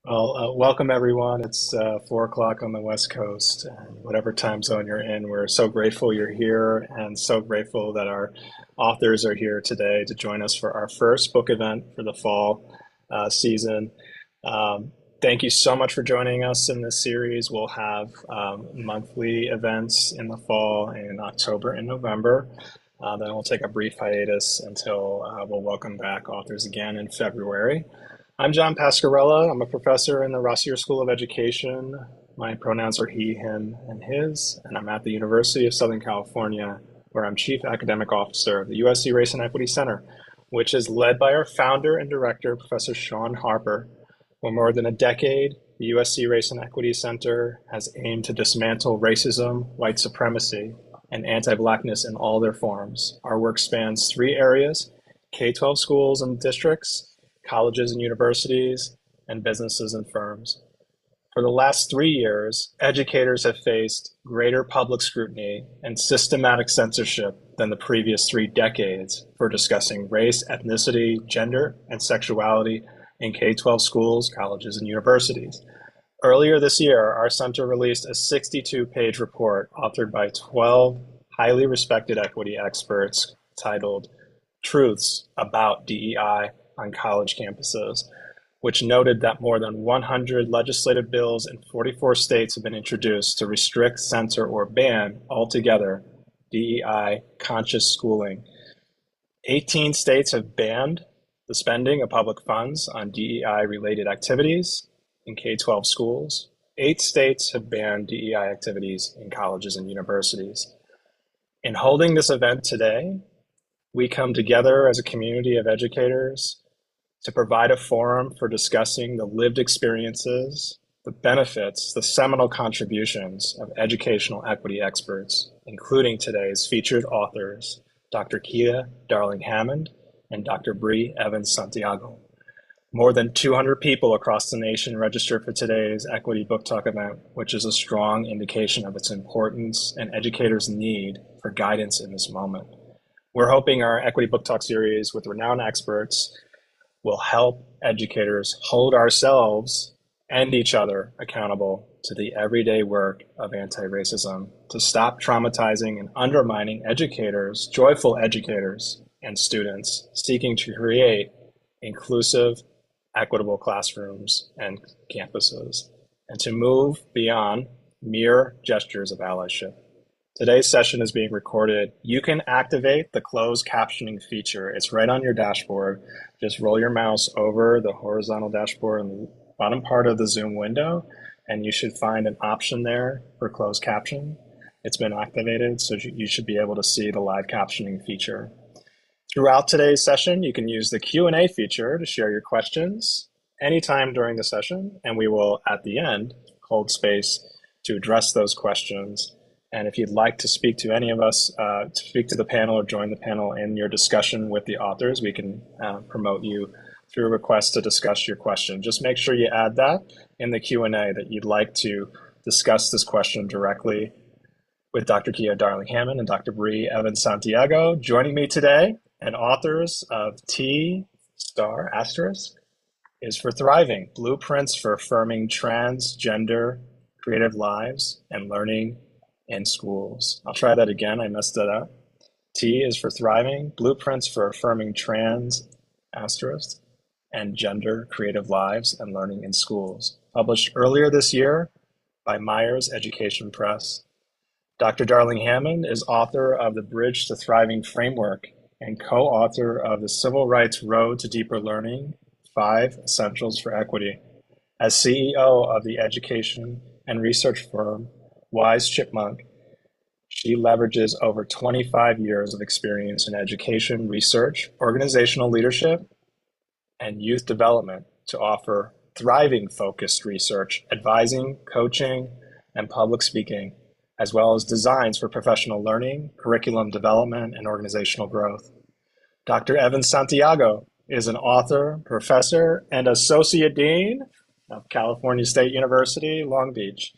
Welcome everyone. It's 4 o'clock on the West Coast, and whatever time zone you're in, we're so grateful you're here and so grateful that our authors are here today to join us for our first book event for the fall season. Um, Thank you so much for joining us in this series. We'll have monthly events in the fall in October and November. Then we'll take a brief hiatus until we'll welcome back authors again in February. I'm John Pascarella. I'm a professor in the Rossier School of Education. My pronouns are he, him, and his, and I'm at the University of Southern California, where I'm Chief Academic Officer of the USC Race and Equity Center, which is led by our founder and director, Professor Sean Harper. For more than a decade, the USC Race and Equity Center has aimed to dismantle racism, white supremacy, and anti-Blackness in all their forms. Our work spans three areas: K-12 schools and districts, colleges and universities, and businesses and firms. For the last 3 years, educators have faced greater public scrutiny and systematic censorship than the previous 3 decades for discussing race, ethnicity, gender, and sexuality in K-12 schools, colleges, and universities. Earlier this year, our center released a 62-page report authored by 12 highly respected equity experts titled Truths About DEI on College Campuses, which noted that more than 100 legislative bills in 44 states have been introduced to restrict, censor, or ban altogether DEI conscious schooling. 18 states have banned the spending of public funds on DEI-related activities in K-12 schools. 8 states have banned DEI activities in colleges and universities. In holding this event today, we come together as a community of educators to provide a forum for discussing the lived experiences, the benefits, the seminal contributions of educational equity experts, including today's featured authors, Dr. Kia Darling-Hammond and Dr. Bre Evans-Santiago. More than 200 people across the nation registered for today's Equity Book Talk event, which is a strong indication of its importance and educators' need for guidance in this moment. We're hoping our Equity Book Talk series with renowned experts will help educators hold ourselves and each other accountable to the everyday work of anti-racism, to stop traumatizing and undermining educators, joyful educators, and students seeking to create inclusive, equitable classrooms and campuses, and to move beyond mere gestures of allyship. Today's session is being recorded. You can activate the closed captioning feature. It's right on your dashboard. Just roll your mouse over the horizontal dashboard in the bottom part of the Zoom window, and you should find an option there for closed caption. It's been activated, so you should be able to see the live captioning feature. Throughout today's session, you can use the Q&A feature to share your questions anytime during the session, and we will, at the end, hold space to address those questions. And if you'd like to speak to any of us, to speak to the panel or join the panel in your discussion with the authors, we can promote you through a request to discuss your question. Just make sure you add that in the Q&A that you'd like to discuss this question directly with Dr. Kia Darling-Hammond and Dr. Bre Evans-Santiago joining me today, and authors of T** is for Thriving, Blueprints for Affirming Transgender Creative Lives and Learning in Schools. I'll try that again. I messed that up. T is for Thriving, Blueprints for Affirming Trans and Gender Creative Lives and Learning in Schools. Published earlier this year by Myers Education Press. Dr. Darling-Hammond is author of the Bridge to Thriving framework and co-author of the Civil Rights Road to Deeper Learning, 5 Essentials for Equity. As CEO of the education and research firm Wise Chipmunk, she leverages over 25 years of experience in education, research, organizational leadership, and youth development to offer thriving-focused research, advising, coaching, and public speaking, as well as designs for professional learning, curriculum development, and organizational growth. Dr. Evans-Santiago is an author, professor, and associate dean of California State University, Long Beach.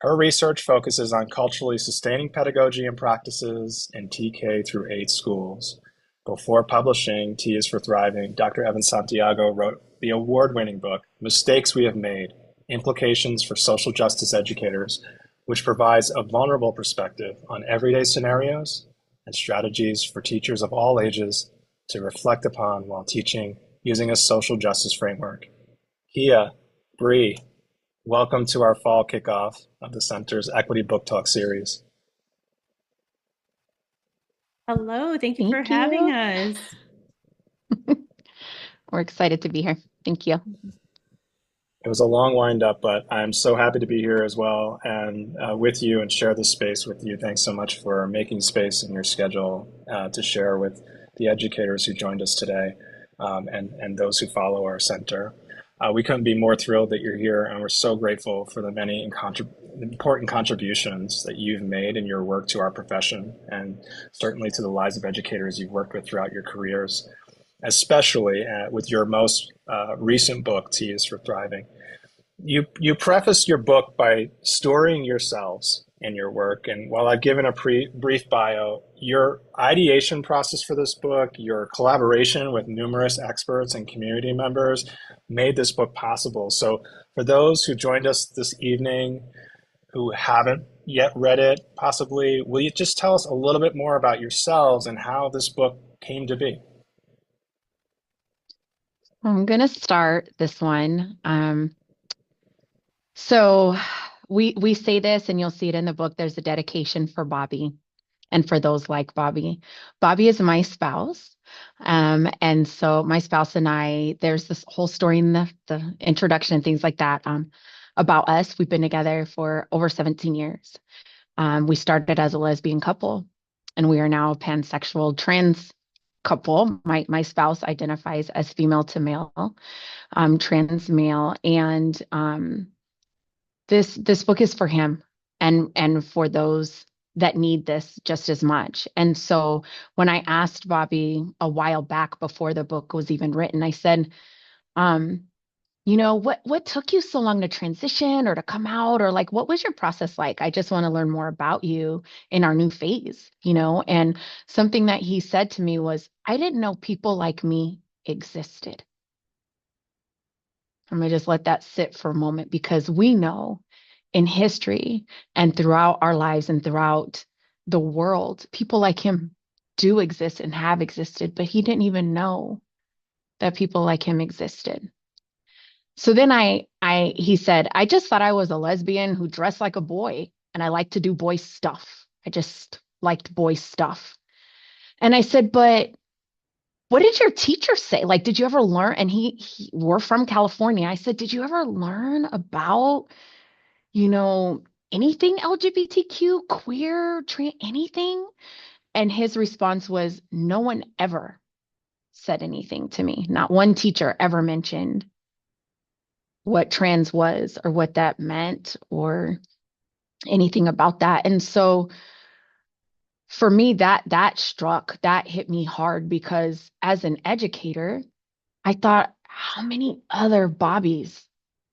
Her research focuses on culturally sustaining pedagogy and practices in TK through 8 schools. Before publishing T is for Thriving, Dr. Evans-Santiago wrote the award-winning book, Mistakes We Have Made, Implications for Social Justice Educators, which provides a vulnerable perspective on everyday scenarios and strategies for teachers of all ages to reflect upon while teaching using a social justice framework. Kia, Bre, welcome to our fall kickoff of the Center's Equity Book Talk series. Hello, thank you for Thank having you. us. We're excited to be here. Thank you. It was a long wind up, but I'm so happy to be here as well and with you and share this space with you. Thanks so much for making space in your schedule to share with the educators who joined us today and those who follow our center. We couldn't be more thrilled that you're here, and we're so grateful for the many important contributions that you've made in your work to our profession and certainly to the lives of educators you've worked with throughout your careers, especially with your most recent book, T is for Thriving. You prefaced your book by storying yourselves and your work. And while I've given a brief bio, your ideation process for this book, your collaboration with numerous experts and community members made this book possible. So for those who joined us this evening who haven't yet read it, possibly, will you just tell us a little bit more about yourselves and how this book came to be? I'm going to start this one. So we say this, and you'll see it in the book. There's a dedication for Bobby and for those like Bobby. Bobby is my spouse. And so my spouse and I, there's this whole story in the introduction and things like that about us. We've been together for over 17 years. We started as a lesbian couple, and we are now a pansexual trans couple. My spouse identifies as female to male, trans male, and this book is for him and for those that need this just as much. And so when I asked Bobby a while back before the book was even written, I said, what took you so long to transition or to come out, or like, what was your process like? I just want to learn more about you in our new phase, and something that he said to me was, I didn't know people like me existed. I'm going to just let that sit for a moment, because we know in history and throughout our lives and throughout the world, people like him do exist and have existed, but he didn't even know that people like him existed. So then he said, I just thought I was a lesbian who dressed like a boy and I liked to do boy stuff. I just liked boy stuff. And I said, but what did your teacher say? Like, did you ever learn? And we're from California. I said, did you ever learn about, you know, anything LGBTQ, queer, trans, anything? And his response was, no one ever said anything to me. Not one teacher ever mentioned what trans was or what that meant or anything about that. And so for me, that hit me hard, because as an educator, I thought, how many other Bobbies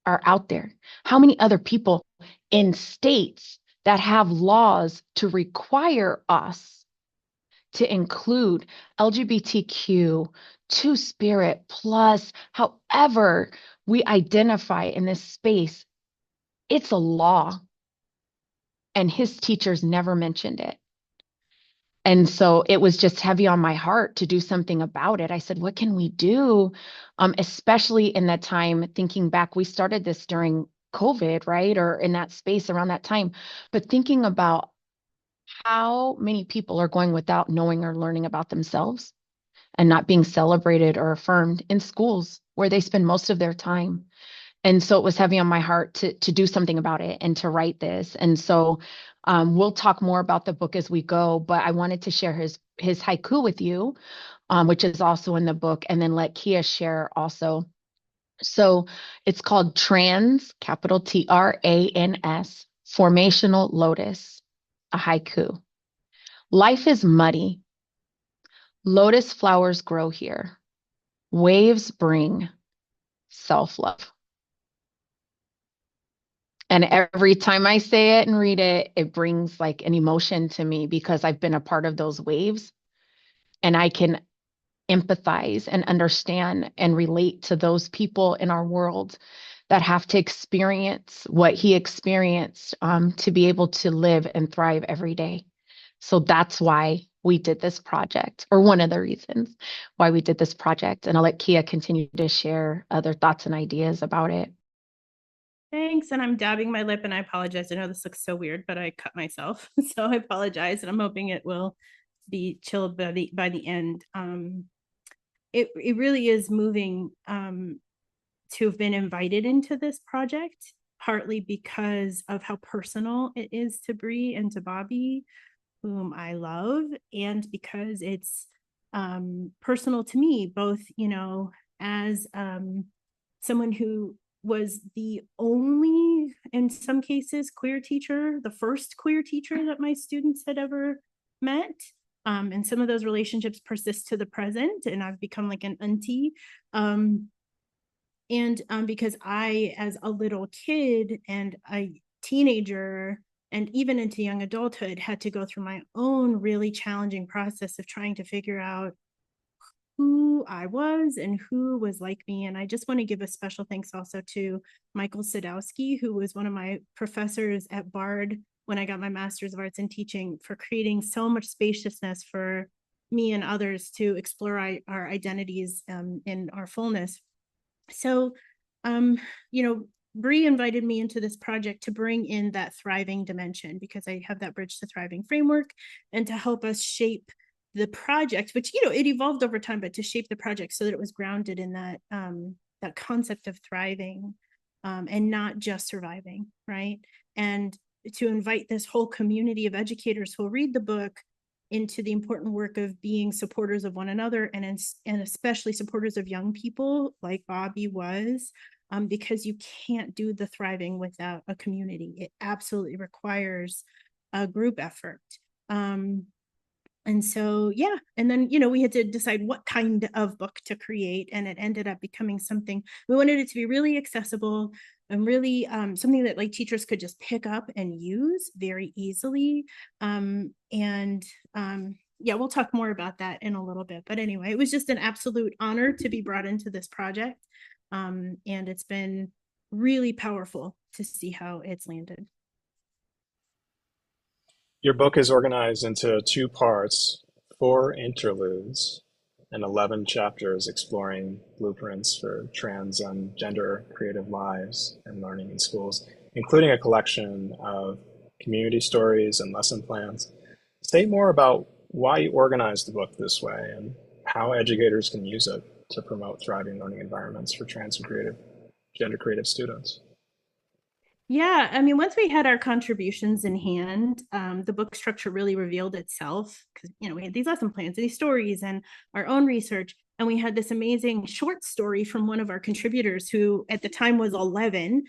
are out there? How many other people in states that have laws to require us to include LGBTQ, two-spirit, plus, however we identify in this space? It's a law, and his teachers never mentioned it. And so it was just heavy on my heart to do something about it. I said, what can we do? Especially in that time, thinking back, we started this during COVID, right? Or in that space around that time. But thinking about how many people are going without knowing or learning about themselves and not being celebrated or affirmed in schools where they spend most of their time. And so it was heavy on my heart to do something about it and to write this. And so we'll talk more about the book as we go, but I wanted to share his haiku with you, which is also in the book, and then let Kia share also. So it's called Trans, capital Trans, Formational Lotus, a haiku. Life is muddy. Lotus flowers grow here. Waves bring self-love. And every time I say it and read it, it brings like an emotion to me, because I've been a part of those waves, and I can empathize and understand and relate to those people in our world that have to experience what he experienced to be able to live and thrive every day. So that's why we did this project, or one of the reasons why we did this project. And I'll let Kia continue to share other thoughts and ideas about it. Thanks. And I'm dabbing my lip and I apologize. I know this looks so weird, but I cut myself. So I apologize. And I'm hoping it will be chilled by the end. It really is moving to have been invited into this project, partly because of how personal it is to Bre and to Bobby, whom I love, and because it's personal to me, both, as someone who was the only, in some cases, queer teacher, the first queer teacher that my students had ever met. And some of those relationships persist to the present, and I've become like an auntie. And because I, as a little kid and a teenager, and even into young adulthood, had to go through my own really challenging process of trying to figure out who I was and who was like me. And I just want to give a special thanks also to Michael Sadowski, who was one of my professors at Bard when I got my Master's of Arts in Teaching, for creating so much spaciousness for me and others to explore our identities in our fullness. So, Bre invited me into this project to bring in that thriving dimension, because I have that Bridge to Thriving framework, and to help us shape the project, which, it evolved over time, but to shape the project so that it was grounded in that concept of thriving and not just surviving, right? And to invite this whole community of educators who will read the book into the important work of being supporters of one another, and especially supporters of young people like Bobby was, because you can't do the thriving without a community. It absolutely requires a group effort. And so, yeah. And then, we had to decide what kind of book to create, and it ended up becoming something, we wanted it to be really accessible and really something that like teachers could just pick up and use very easily. Yeah, we'll talk more about that in a little bit. But anyway, it was just an absolute honor to be brought into this project. And it's been really powerful to see how it's landed. Your book is organized into two parts, 4 interludes, and 11 chapters exploring blueprints for trans and gender creative lives and learning in schools, including a collection of community stories and lesson plans. Say more about why you organized the book this way and how educators can use it to promote thriving learning environments for trans and gender creative students. Yeah, I mean, once we had our contributions in hand, the book structure really revealed itself, because, we had these lesson plans, these stories, and our own research. And we had this amazing short story from one of our contributors who at the time was 11.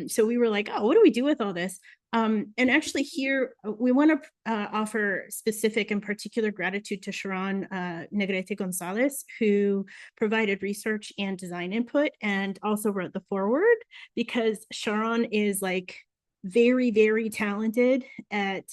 So we were like, oh, what do we do with all this? And actually here, we want to offer specific and particular gratitude to Sharon Negrete Gonzalez, who provided research and design input and also wrote the foreword, because Sharon is like very, very talented at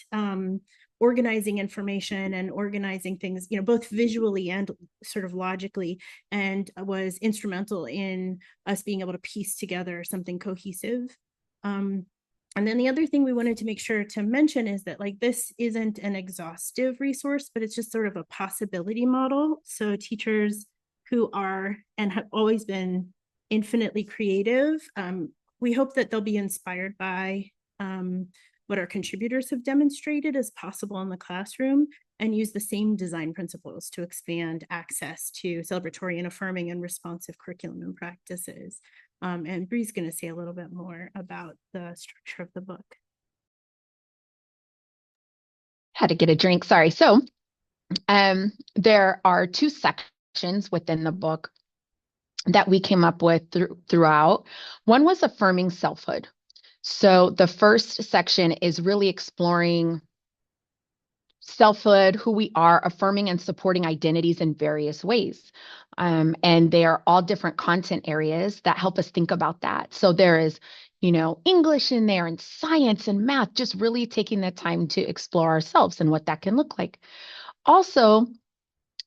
organizing information and organizing things, both visually and sort of logically, and was instrumental in us being able to piece together something cohesive. And then the other thing we wanted to make sure to mention is that like this isn't an exhaustive resource, but it's just sort of a possibility model. So teachers who are and have always been infinitely creative, we hope that they'll be inspired by what our contributors have demonstrated as possible in the classroom, and use the same design principles to expand access to celebratory and affirming and responsive curriculum and practices. And Bree's going to say a little bit more about the structure of the book. Had to get a drink, sorry. So there are 2 sections within the book that we came up with throughout. One was affirming selfhood. So the first section is really exploring selfhood, who we are, affirming and supporting identities in various ways. And they are all different content areas that help us think about that. So there is, English in there, and science and math, just really taking the time to explore ourselves and what that can look like. Also,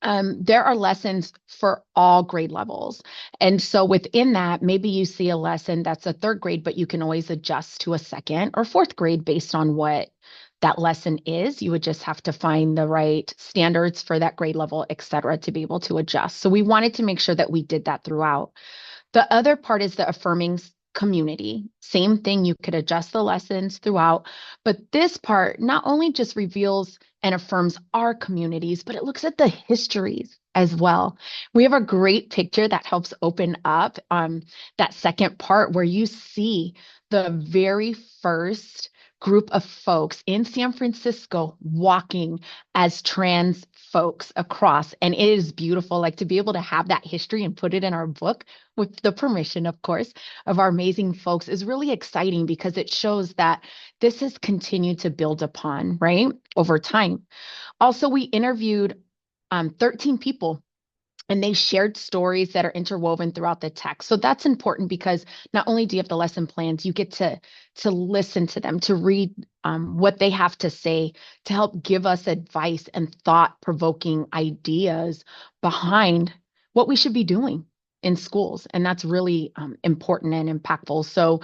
There are lessons for all grade levels. And so within that, maybe you see a lesson that's a third grade, but you can always adjust to a second or fourth grade based on what that lesson is. You would just have to find the right standards for that grade level, et cetera, to be able to adjust. So we wanted to make sure that we did that throughout. The other part is the affirming community. Same thing, you could adjust the lessons throughout, but this part not only just reveals and affirms our communities, but it looks at the histories as well. We have a great picture that helps open up that second part where you see the very first group of folks in San Francisco walking as trans folks across. And it is beautiful, like to be able to have that history and put it in our book with the permission, of course, of our amazing folks is really exciting because it shows that this has continued to build upon, right, over time. Also, we interviewed 13 people and they shared stories that are interwoven throughout the text. So that's important because not only do you have the lesson plans, you get to listen to them, to read what they have to say, to help give us advice and thought-provoking ideas behind what we should be doing in schools. And that's really important and impactful. So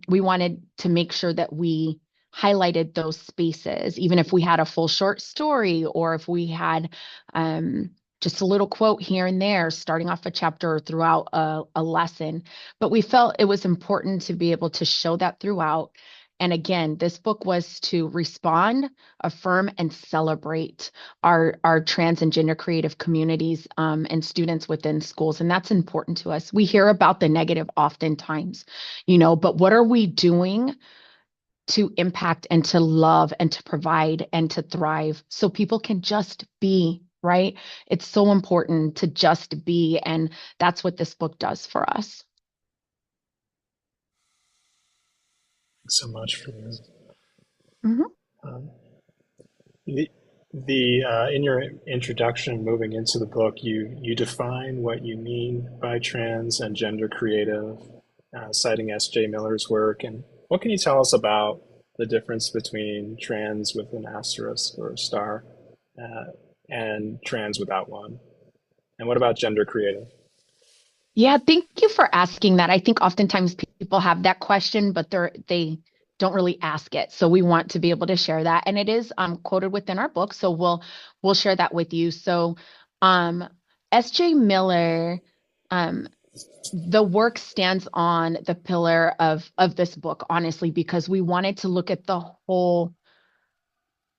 we wanted to make sure that we highlighted those spaces, even if we had a full short story or if we had just a little quote here and there, starting off a chapter or throughout a lesson. But we felt it was important to be able to show that throughout. And again, this book was to respond, affirm, and celebrate our trans and gender creative communities and students within schools. And that's important to us. We hear about the negative oftentimes, but what are we doing to impact and to love and to provide and to thrive so people can just be, right? It's so important to just be. And that's what this book does for us. Thanks so much for this. Mm-hmm. Um, in your introduction, moving into the book, you define what you mean by trans and gender creative, citing S.J. Miller's work. And what can you tell us about the difference between trans with an asterisk or a star uh, and trans without one? And what about gender creative? Yeah, thank you for asking that. I think oftentimes people have that question, but they don't really ask it. So we want to be able to share that. And it is quoted within our book. So we'll share that with you. So um S.J. Miller, um, the work stands on the pillar of this book, honestly, because we wanted to look at the whole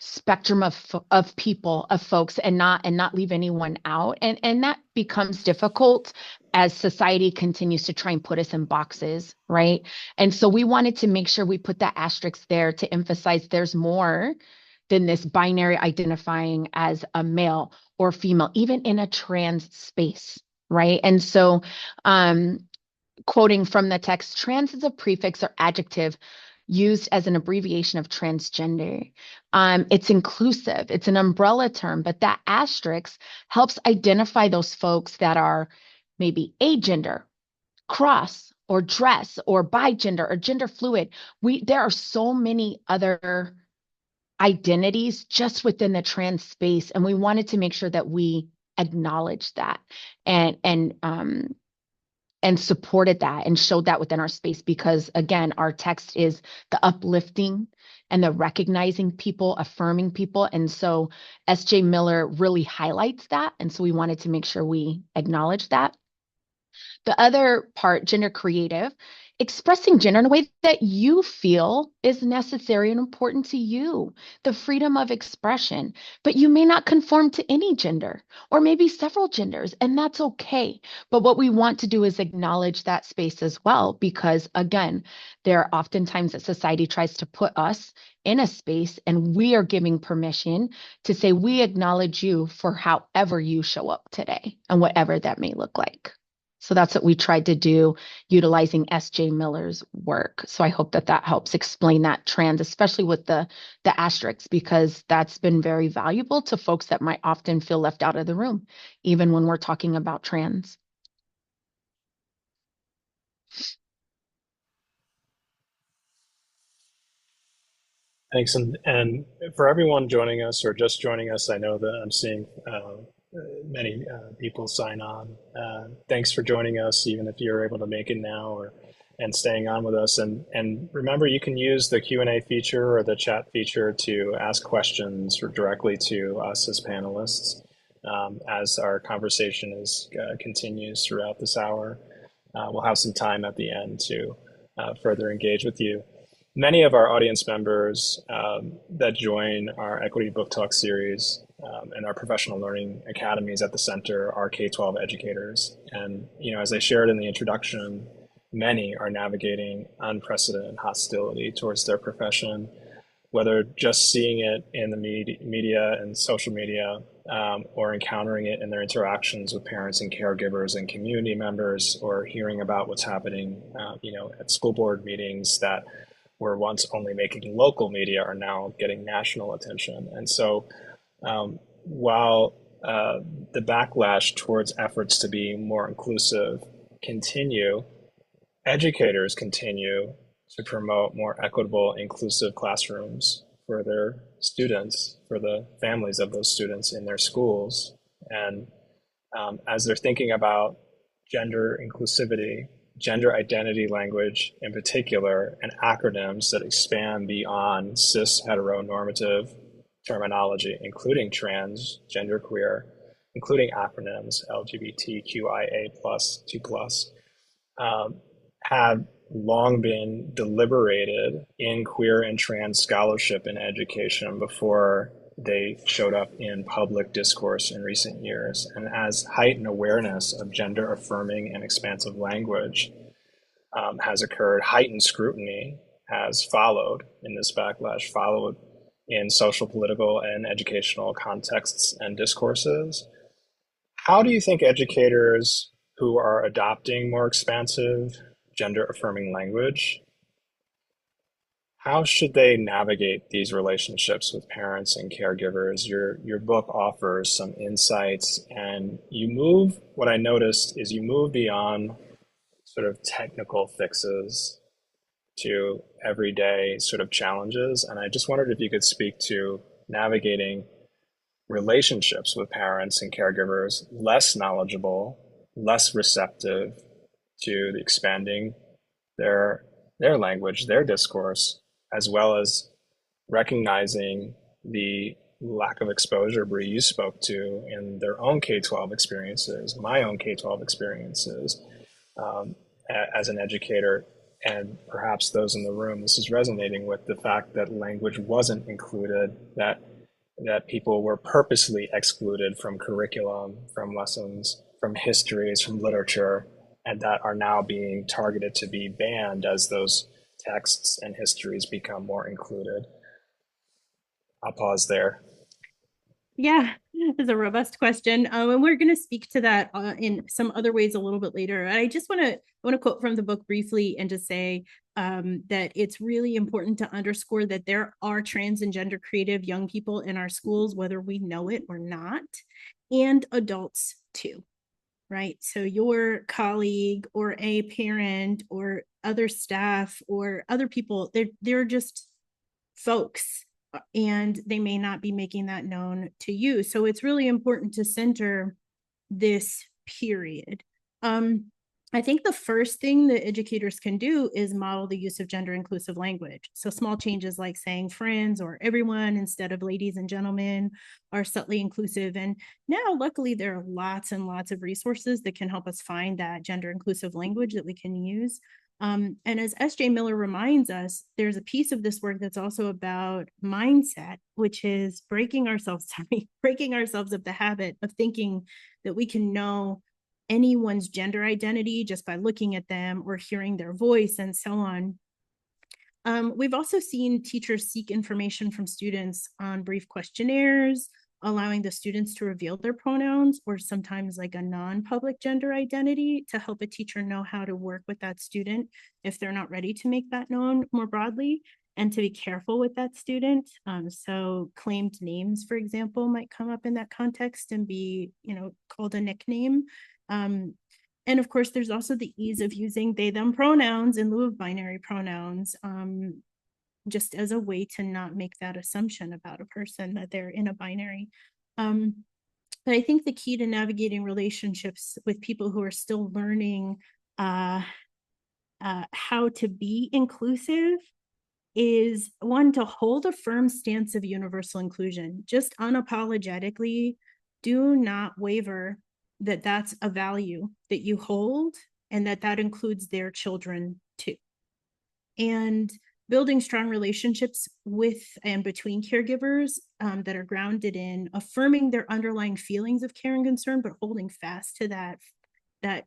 spectrum of people, of folks, and not leave anyone out, and that becomes difficult as society continues to try and put us in boxes, right? And so we wanted to make sure we put that asterisk there to emphasize there's more than this binary identifying as a male or female, even in a trans space, right? And so quoting from the text, trans is a prefix or adjective used as an abbreviation of transgender. It's inclusive, it's an umbrella term, but that asterisk helps identify those folks that are maybe agender, cross, or dress, or bigender, or gender fluid. There are so many other identities just within the trans space, and we wanted to make sure that we acknowledge that and supported that and showed that within our space because again our text is the uplifting and the recognizing people, affirming people, and so SJ Miller really highlights that, and so we wanted to make sure we acknowledge that. The other part, gender creative, expressing gender in a way that you feel is necessary and important to you, the freedom of expression. But you may not conform to any gender or maybe several genders, and that's okay. But what we want to do is acknowledge that space as well, because again, there are oftentimes that society tries to put us in a space, and we are giving permission to say we acknowledge you for however you show up today and whatever that may look like. So that's what we tried to do utilizing S.J. Miller's work. So I hope that that helps explain that trans, especially with the asterisks, because that's been very valuable to folks that might often feel left out of the room, even when we're talking about trans. Thanks. And for everyone joining us or just joining us, I know that I'm seeing many people sign on. Thanks for joining us, even if you're able to make it now, or and staying on with us. And remember, you can use the Q&A feature or the chat feature to ask questions directly to us as panelists as our conversation continues throughout this hour. We'll have some time at the end to further engage with you. Many of our audience members that join our Equity Book Talk series and our professional learning academies at the center are K-12 educators. And, as I shared in the introduction, many are navigating unprecedented hostility towards their profession, whether just seeing it in the media and social media or encountering it in their interactions with parents and caregivers and community members, or hearing about what's happening, at school board meetings that were once only making local media are now getting national attention. And so while the backlash towards efforts to be more inclusive continue, educators continue to promote more equitable, inclusive classrooms for their students, for the families of those students in their schools. And as they're thinking about gender inclusivity, gender identity language in particular, and acronyms that expand beyond cis heteronormative terminology, including trans, genderqueer, including acronyms LGBTQIA+, 2+, have long been deliberated in queer and trans scholarship and education before they showed up in public discourse in recent years. And as heightened awareness of gender affirming and expansive language has occurred, heightened scrutiny has followed in this backlash, followed in social, political, and educational contexts and discourses. How do you think educators who are adopting more expansive gender affirming language, how should they navigate these relationships with parents and caregivers? Your book offers some insights, and what I noticed is you move beyond sort of technical fixes to everyday sort of challenges. And I just wondered if you could speak to navigating relationships with parents and caregivers less knowledgeable, less receptive to the expanding their language, their discourse, as well as recognizing the lack of exposure, Bre, you spoke to in their own K-12 experiences, my own K-12 experiences as an educator, and perhaps those in the room. This is resonating with the fact that language wasn't included, that people were purposely excluded from curriculum, from lessons, from histories, from literature, and that are now being targeted to be banned as those texts and histories become more included. I'll pause there. Yeah, it's a robust question. And we're going to speak to that in some other ways a little bit later. I just want to quote from the book briefly and just say that it's really important to underscore that there are trans and gender creative young people in our schools, whether we know it or not, and adults too. Right? So your colleague or a parent or other staff or other people, they're just folks, and they may not be making that known to you. So it's really important to center this period. I think the first thing that educators can do is model the use of gender inclusive language. So small changes like saying friends or everyone instead of ladies and gentlemen are subtly inclusive. And now, luckily, there are lots and lots of resources that can help us find that gender inclusive language that we can use. And as S.J. Miller reminds us, there's a piece of this work that's also about mindset, which is breaking ourselves of the habit of thinking that we can know anyone's gender identity just by looking at them or hearing their voice and so on. We've also seen teachers seek information from students on brief questionnaires, allowing the students to reveal their pronouns or sometimes like a non-public gender identity to help a teacher know how to work with that student if they're not ready to make that known more broadly, and to be careful with that student. So claimed names, for example, might come up in that context and be, called a nickname. And of course, there's also the ease of using they, them pronouns in lieu of binary pronouns, just as a way to not make that assumption about a person that they're in a binary. But I think the key to navigating relationships with people who are still learning how to be inclusive is, one, to hold a firm stance of universal inclusion. Just unapologetically do not waver that that's a value that you hold, and that that includes their children too. And building strong relationships with and between caregivers that are grounded in affirming their underlying feelings of care and concern, but holding fast to that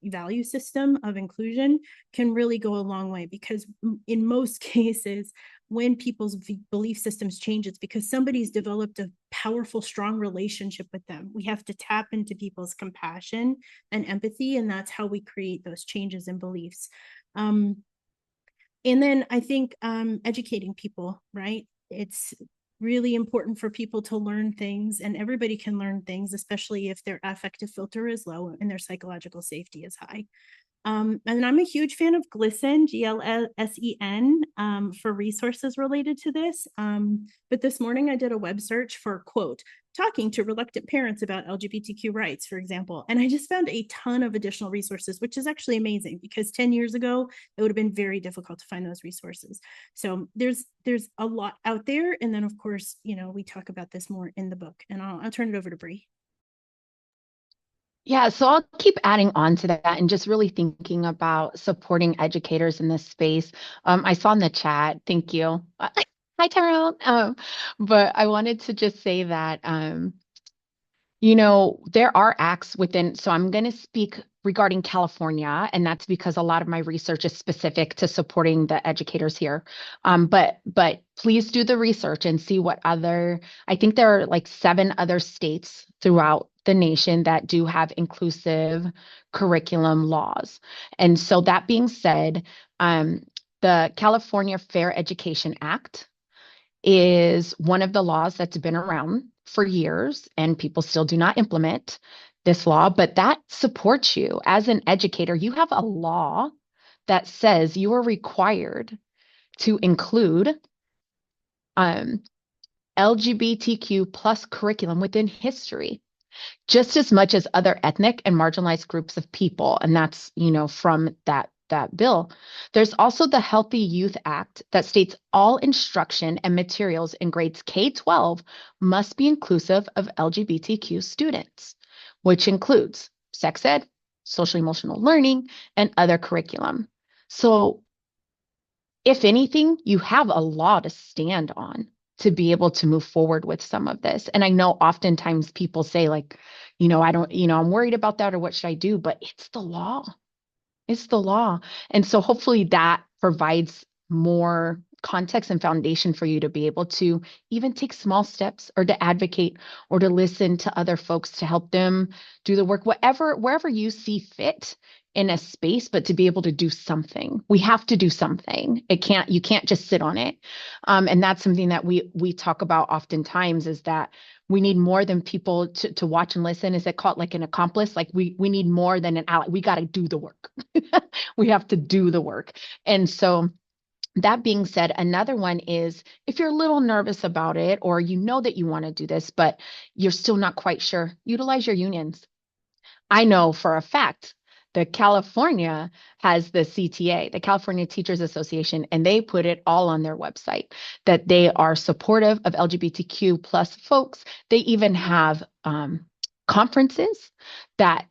value system of inclusion can really go a long way. Because in most cases, when people's belief systems change, it's because somebody's developed a powerful, strong relationship with them. We have to tap into people's compassion and empathy, and that's how we create those changes in beliefs. And then I think educating people, right? It's really important for people to learn things, and everybody can learn things, especially if their affective filter is low and their psychological safety is high. And I'm a huge fan of GLSEN, GLSEN, for resources related to this. But this morning I did a web search for, quote, talking to reluctant parents about LGBTQ rights, for example. And I just found a ton of additional resources, which is actually amazing, because 10 years ago, it would have been very difficult to find those resources. So there's a lot out there. And then, of course, we talk about this more in the book. And I'll turn it over to Bre. Yeah, so I'll keep adding on to that and just really thinking about supporting educators in this space. I saw in the chat, thank you. Hi, Tyrone. But I wanted to just say that there are acts within, so I'm going to speak regarding California, and that's because a lot of my research is specific to supporting the educators here. But please do the research and see what I think there are like 7 other states throughout the nation that do have inclusive curriculum laws. And so that being said, the California Fair Education Act is one of the laws that's been around for years, and people still do not implement this law, but that supports you as an educator. You have a law that says you are required to include LGBTQ plus curriculum within history, just as much as other ethnic and marginalized groups of people. And that's, from that bill. There's also the Healthy Youth Act that states all instruction and materials in grades K-12 must be inclusive of LGBTQ students, which includes sex ed, social emotional learning, and other curriculum. So if anything, you have a law to stand on to be able to move forward with some of this. And I know oftentimes people say like, I don't, I'm worried about that, or what should I do? But it's the law. It's the law. And so hopefully that provides more context and foundation for you to be able to even take small steps, or to advocate, or to listen to other folks to help them do the work, wherever you see fit in a space, but to be able to do something. We have to do something. You can't just sit on it. And that's something that we talk about oftentimes, is that we need more than people to watch and listen. Is it called like an accomplice? Like we need more than an ally. We got to do the work. We have to do the work. And so that being said, another one is, if you're a little nervous about it, or that you want to do this, but you're still not quite sure, utilize your unions. I know for a fact that California has the CTA, the California Teachers Association, and they put it all on their website that they are supportive of LGBTQ plus folks. They even have conferences that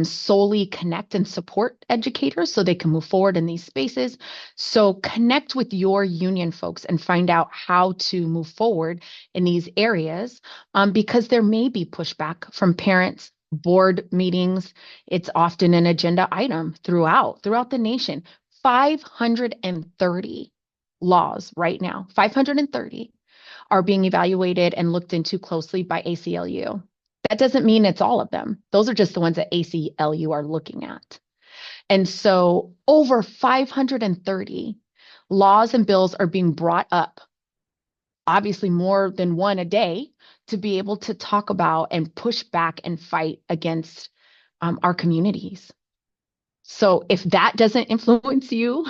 solely connect and support educators so they can move forward in these spaces. So connect with your union folks and find out how to move forward in these areas, because there may be pushback from parents. Board meetings, it's often an agenda item throughout the nation. 530 laws right now, 530 are being evaluated and looked into closely by ACLU. That doesn't mean it's all of them. Those are just the ones that ACLU are looking at. And so over 530 laws and bills are being brought up, obviously more than one a day, to be able to talk about and push back and fight against our communities. So if that doesn't influence you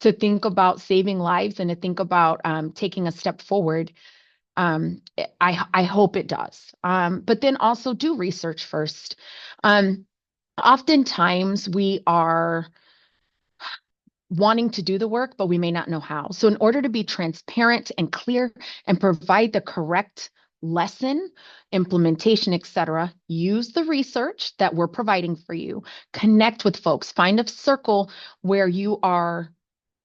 to think about saving lives and to think about taking a step forward, I hope it does. But then also do research first. Oftentimes we are wanting to do the work, but we may not know how. So in order to be transparent and clear and provide the correct lesson, implementation, etc., use the research that we're providing for you. Connect with folks. Find a circle where you are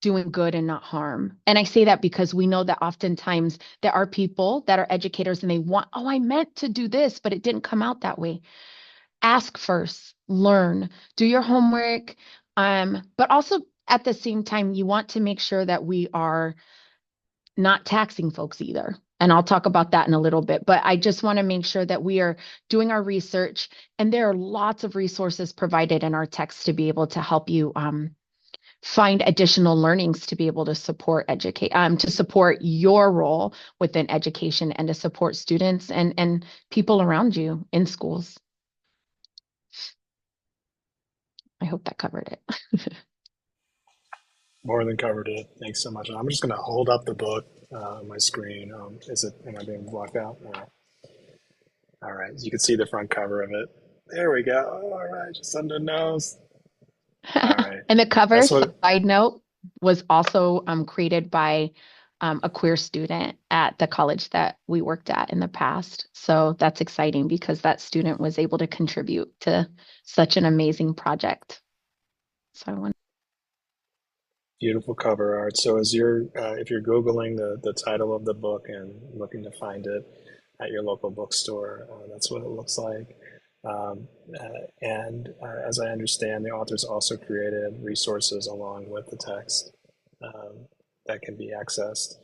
doing good and not harm. And I say that because we know that oftentimes there are people that are educators and they want, oh, I meant to do this, but it didn't come out that way. Ask first, learn, do your homework, but also at the same time, you want to make sure that we are not taxing folks either. And I'll talk about that in a little bit, but I just want to make sure that we are doing our research, and there are lots of resources provided in our text to be able to help you find additional learnings to be able to support to support your role within education and to support students and people around you in schools. I hope that covered it. More than covered it. Thanks so much. I'm just going to hold up the book on my screen. Am I being blocked out? No. All right. You can see the front cover of it. There we go. All right. Just under the nose. All right. And the cover, side note, was also created by a queer student at the college that we worked at in the past. So that's exciting because that student was able to contribute to such an amazing project. So I want. Beautiful cover art. So as if you're Googling the title of the book and looking to find it at your local bookstore, that's what it looks like. As I understand, the authors also created resources along with the text that can be accessed.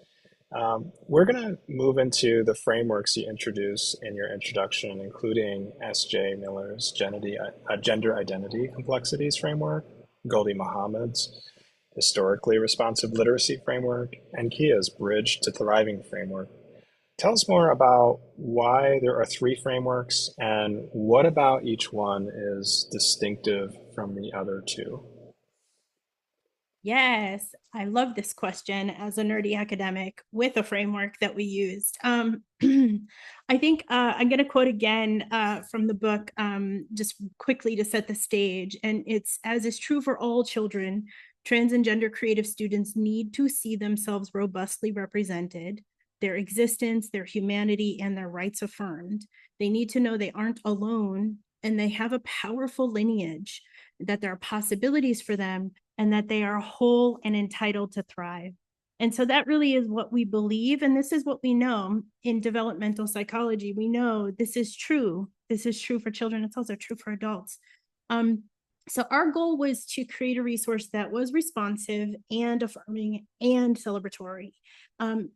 We're going to move into the frameworks you introduce in your introduction, including S.J. Miller's Gender Identity Complexities Framework, Goldie Mohammed's Historically Responsive Literacy Framework, and Kia's Bridge to Thriving Framework. Tell us more about why there are 3 frameworks and what about each one is distinctive from the other 2. Yes, I love this question as a nerdy academic with a framework that we used. I think I'm going to quote again from the book just quickly to set the stage. And it's, as is true for all children, trans and gender creative students need to see themselves robustly represented, their existence, their humanity, and their rights affirmed. They need to know they aren't alone and they have a powerful lineage, that there are possibilities for them, and that they are whole and entitled to thrive. And so that really is what we believe. And this is what we know in developmental psychology. We know this is true. This is true for children. It's also true for adults. So our goal was to create a resource that was responsive and affirming and celebratory. And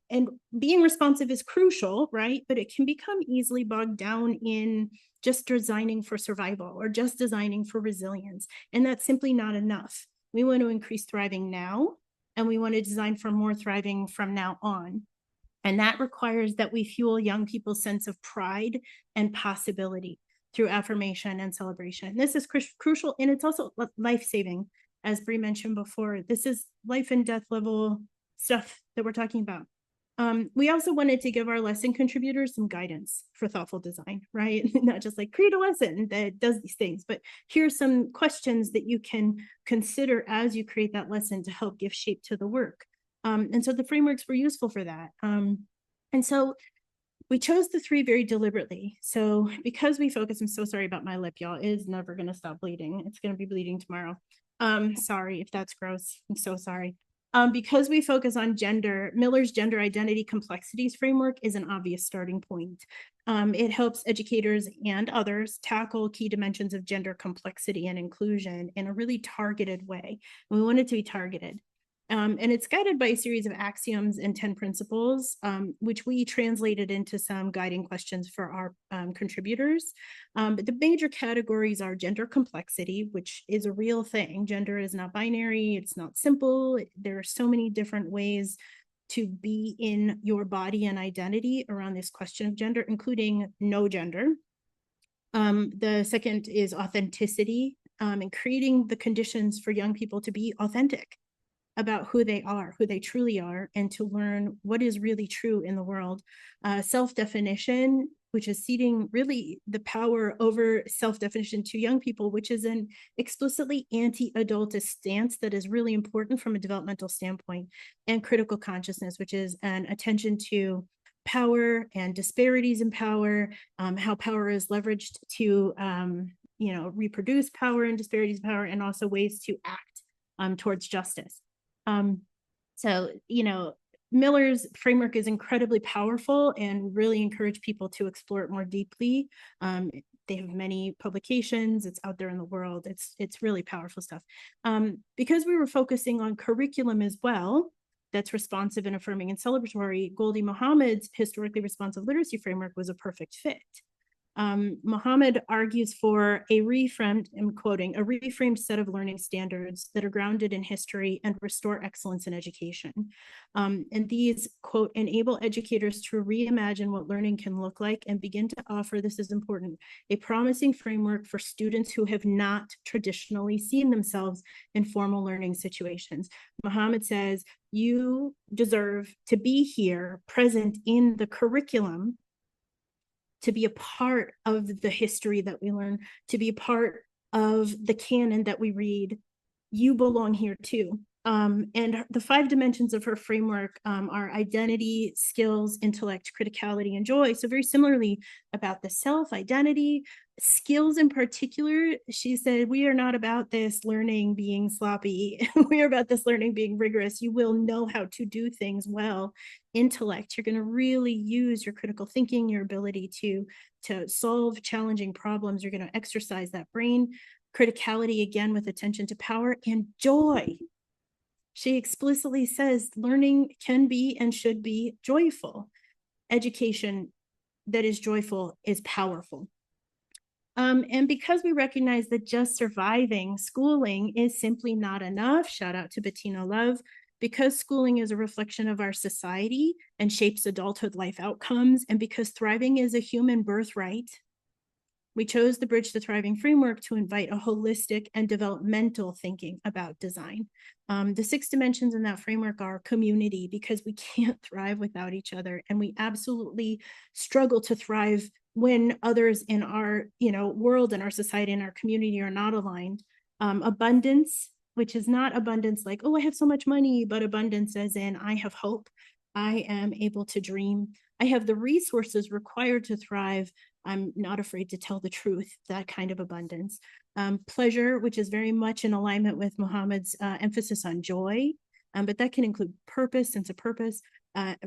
being responsive is crucial, right? But it can become easily bogged down in just designing for survival or just designing for resilience. And that's simply not enough. We want to increase thriving now, and we want to design for more thriving from now on. And that requires that we fuel young people's sense of pride and possibility through affirmation and celebration. This is crucial, and it's also life-saving. As Bre mentioned before, this is life and death level stuff that we're talking about. We also wanted to give our lesson contributors some guidance for thoughtful design, right? Not just like create a lesson that does these things, but here's some questions that you can consider as you create that lesson to help give shape to the work. And so the frameworks were useful for that. And so we chose the 3 very deliberately. So because we focus, I'm so sorry about my lip, y'all. It is never going to stop bleeding. It's going to be bleeding tomorrow. Sorry if that's gross. I'm so sorry. Because we focus on gender, Miller's Gender Identity Complexities Framework is an obvious starting point. It helps educators and others tackle key dimensions of gender complexity and inclusion in a really targeted way. And we want it to be targeted. And it's guided by a series of axioms and 10 principles, which we translated into some guiding questions for our contributors. But the major categories are gender complexity, which is a real thing. Gender is not binary, it's not simple. There are so many different ways to be in your body and identity around this question of gender, including no gender. The second is authenticity, and creating the conditions for young people to be authentic. about who they are, who they truly are, and to learn what is really true in the world. Self-definition, which is ceding really the power over self-definition to young people, which is an explicitly anti-adultist stance that is really important from a developmental standpoint. And critical consciousness, which is an attention to power and disparities in power, how power is leveraged to reproduce power and disparities of power, and also ways to act towards justice. So Miller's framework is incredibly powerful and really encourage people to explore it more deeply. They have many publications. It's out there in the world. It's really powerful stuff. Because we were focusing on curriculum as well, that's responsive and affirming and celebratory, Gholdy Muhammad's historically responsive literacy framework was a perfect fit. Muhammad argues for a reframed, I'm quoting, a reframed set of learning standards that are grounded in history and restore excellence in education. And these, quote, enable educators to reimagine what learning can look like and begin to offer, this is important, a promising framework for students who have not traditionally seen themselves in formal learning situations. Muhammad says, you deserve to be here, present in the curriculum, to be a part of the history that we learn, to be a part of the canon that we read. You belong here too. And the 5 dimensions of her framework are identity, skills, intellect, criticality, and joy. So very similarly about the self, identity, skills in particular, she said, we are not about this learning being sloppy. We are about this learning being rigorous. You will know how to do things well. Intellect, you're going to really use your critical thinking, your ability to solve challenging problems. You're going to exercise that brain. Criticality, again, with attention to power. And joy. She explicitly says learning can be and should be joyful. Education that is joyful is powerful. And because we recognize that just surviving schooling is simply not enough, shout out to Bettina Love, because schooling is a reflection of our society and shapes adulthood life outcomes, and because thriving is a human birthright, we chose the Bridge to Thriving framework to invite a holistic and developmental thinking about design. The 6 dimensions in that framework are community, because we can't thrive without each other. And we absolutely struggle to thrive when others in our world and our society and our community are not aligned. Abundance, which is not abundance like, oh, I have so much money, but abundance as in I have hope. I am able to dream. I have the resources required to thrive. I'm not afraid to tell the truth, that kind of abundance. Pleasure, which is very much in alignment with Muhammad's emphasis on joy, but that can include purpose, sense of purpose.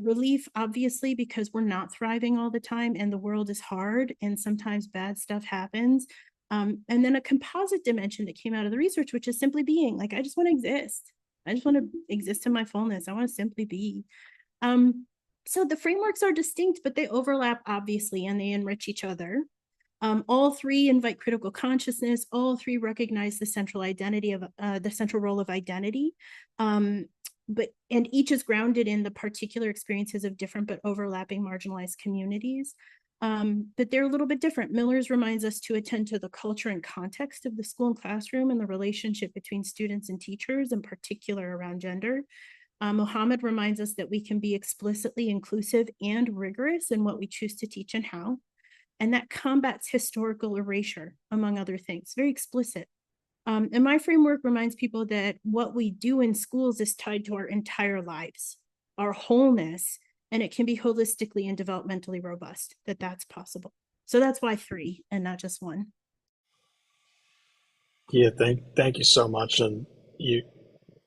Relief, obviously, because we're not thriving all the time and the world is hard and sometimes bad stuff happens. And then a composite dimension that came out of the research, which is simply being. Like, I just want to exist. I just want to exist in my fullness. I want to simply be. So the frameworks are distinct, but they overlap, obviously, and they enrich each other. All 3 invite critical consciousness. All 3 recognize the central identity of the central role of identity. And each is grounded in the particular experiences of different but overlapping marginalized communities. But they're a little bit different. Miller's reminds us to attend to the culture and context of the school and classroom and the relationship between students and teachers, in particular around gender. Muhammad reminds us that we can be explicitly inclusive and rigorous in what we choose to teach and how, and that combats historical erasure, among other things. Very explicit. And my framework reminds people that what we do in schools is tied to our entire lives, our wholeness, and it can be holistically and developmentally robust, that's possible. So that's why 3 and not just 1. Yeah, thank you so much. And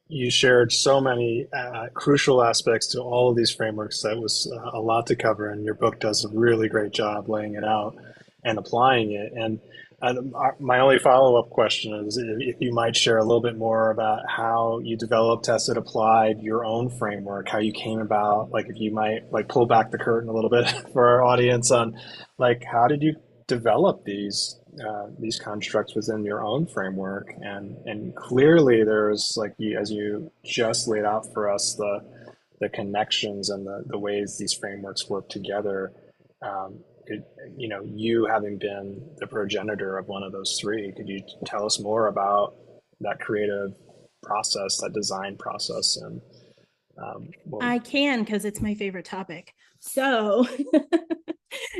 you shared so many crucial aspects to all of these frameworks. That was a lot to cover, and your book does a really great job laying it out and applying it. And my only follow-up question is if you might share a little bit more about how you developed, tested, applied your own framework, how you came about, like if you might like pull back the curtain a little bit for our audience on like how did you develop these constructs within your own framework, and clearly there's like as you just laid out for us the connections and the ways these frameworks work together. You having been the progenitor of one of those 3, could you tell us more about that creative process, that design process. And well, I can, because it's my favorite topic. So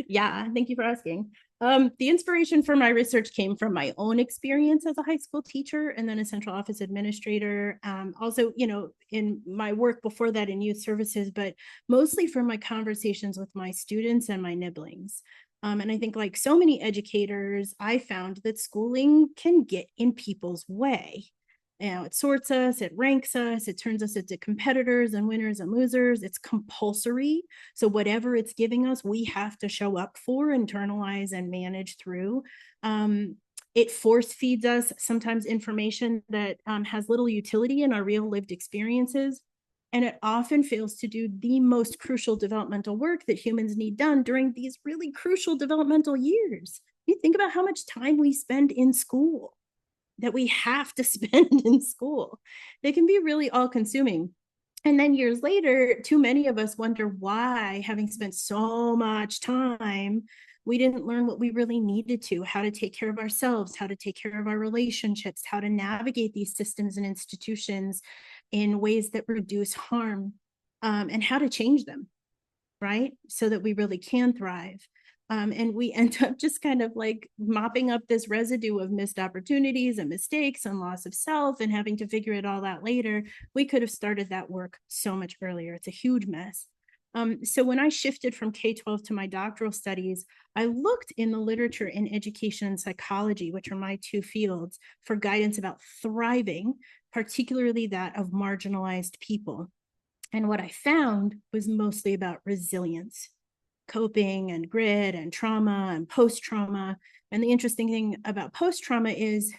yeah, thank you for asking. The inspiration for my research came from my own experience as a high school teacher and then a central office administrator. Also, in my work before that in youth services, but mostly from my conversations with my students and my nibblings. And I think, like so many educators, I found that schooling can get in people's way. It sorts us, it ranks us, it turns us into competitors and winners and losers. It's compulsory. So whatever it's giving us, we have to show up for, internalize, and manage through. It force feeds us sometimes information that has little utility in our real lived experiences. And it often fails to do the most crucial developmental work that humans need done during these really crucial developmental years. You think about how much time we spend in school, that we have to spend in school. They can be really all consuming. And then years later, too many of us wonder why, having spent so much time, we didn't learn what we really needed to, how to take care of ourselves, how to take care of our relationships, how to navigate these systems and institutions in ways that reduce harm, and how to change them, right? So that we really can thrive. And we end up just kind of like mopping up this residue of missed opportunities and mistakes and loss of self and having to figure it all out later. We could have started that work so much earlier. It's a huge mess. So when I shifted from K-12 to my doctoral studies, I looked in the literature in education and psychology, which are my two fields, for guidance about thriving, particularly that of marginalized people. And what I found was mostly about resilience, coping and grit and trauma and post-trauma. And the interesting thing about post-trauma is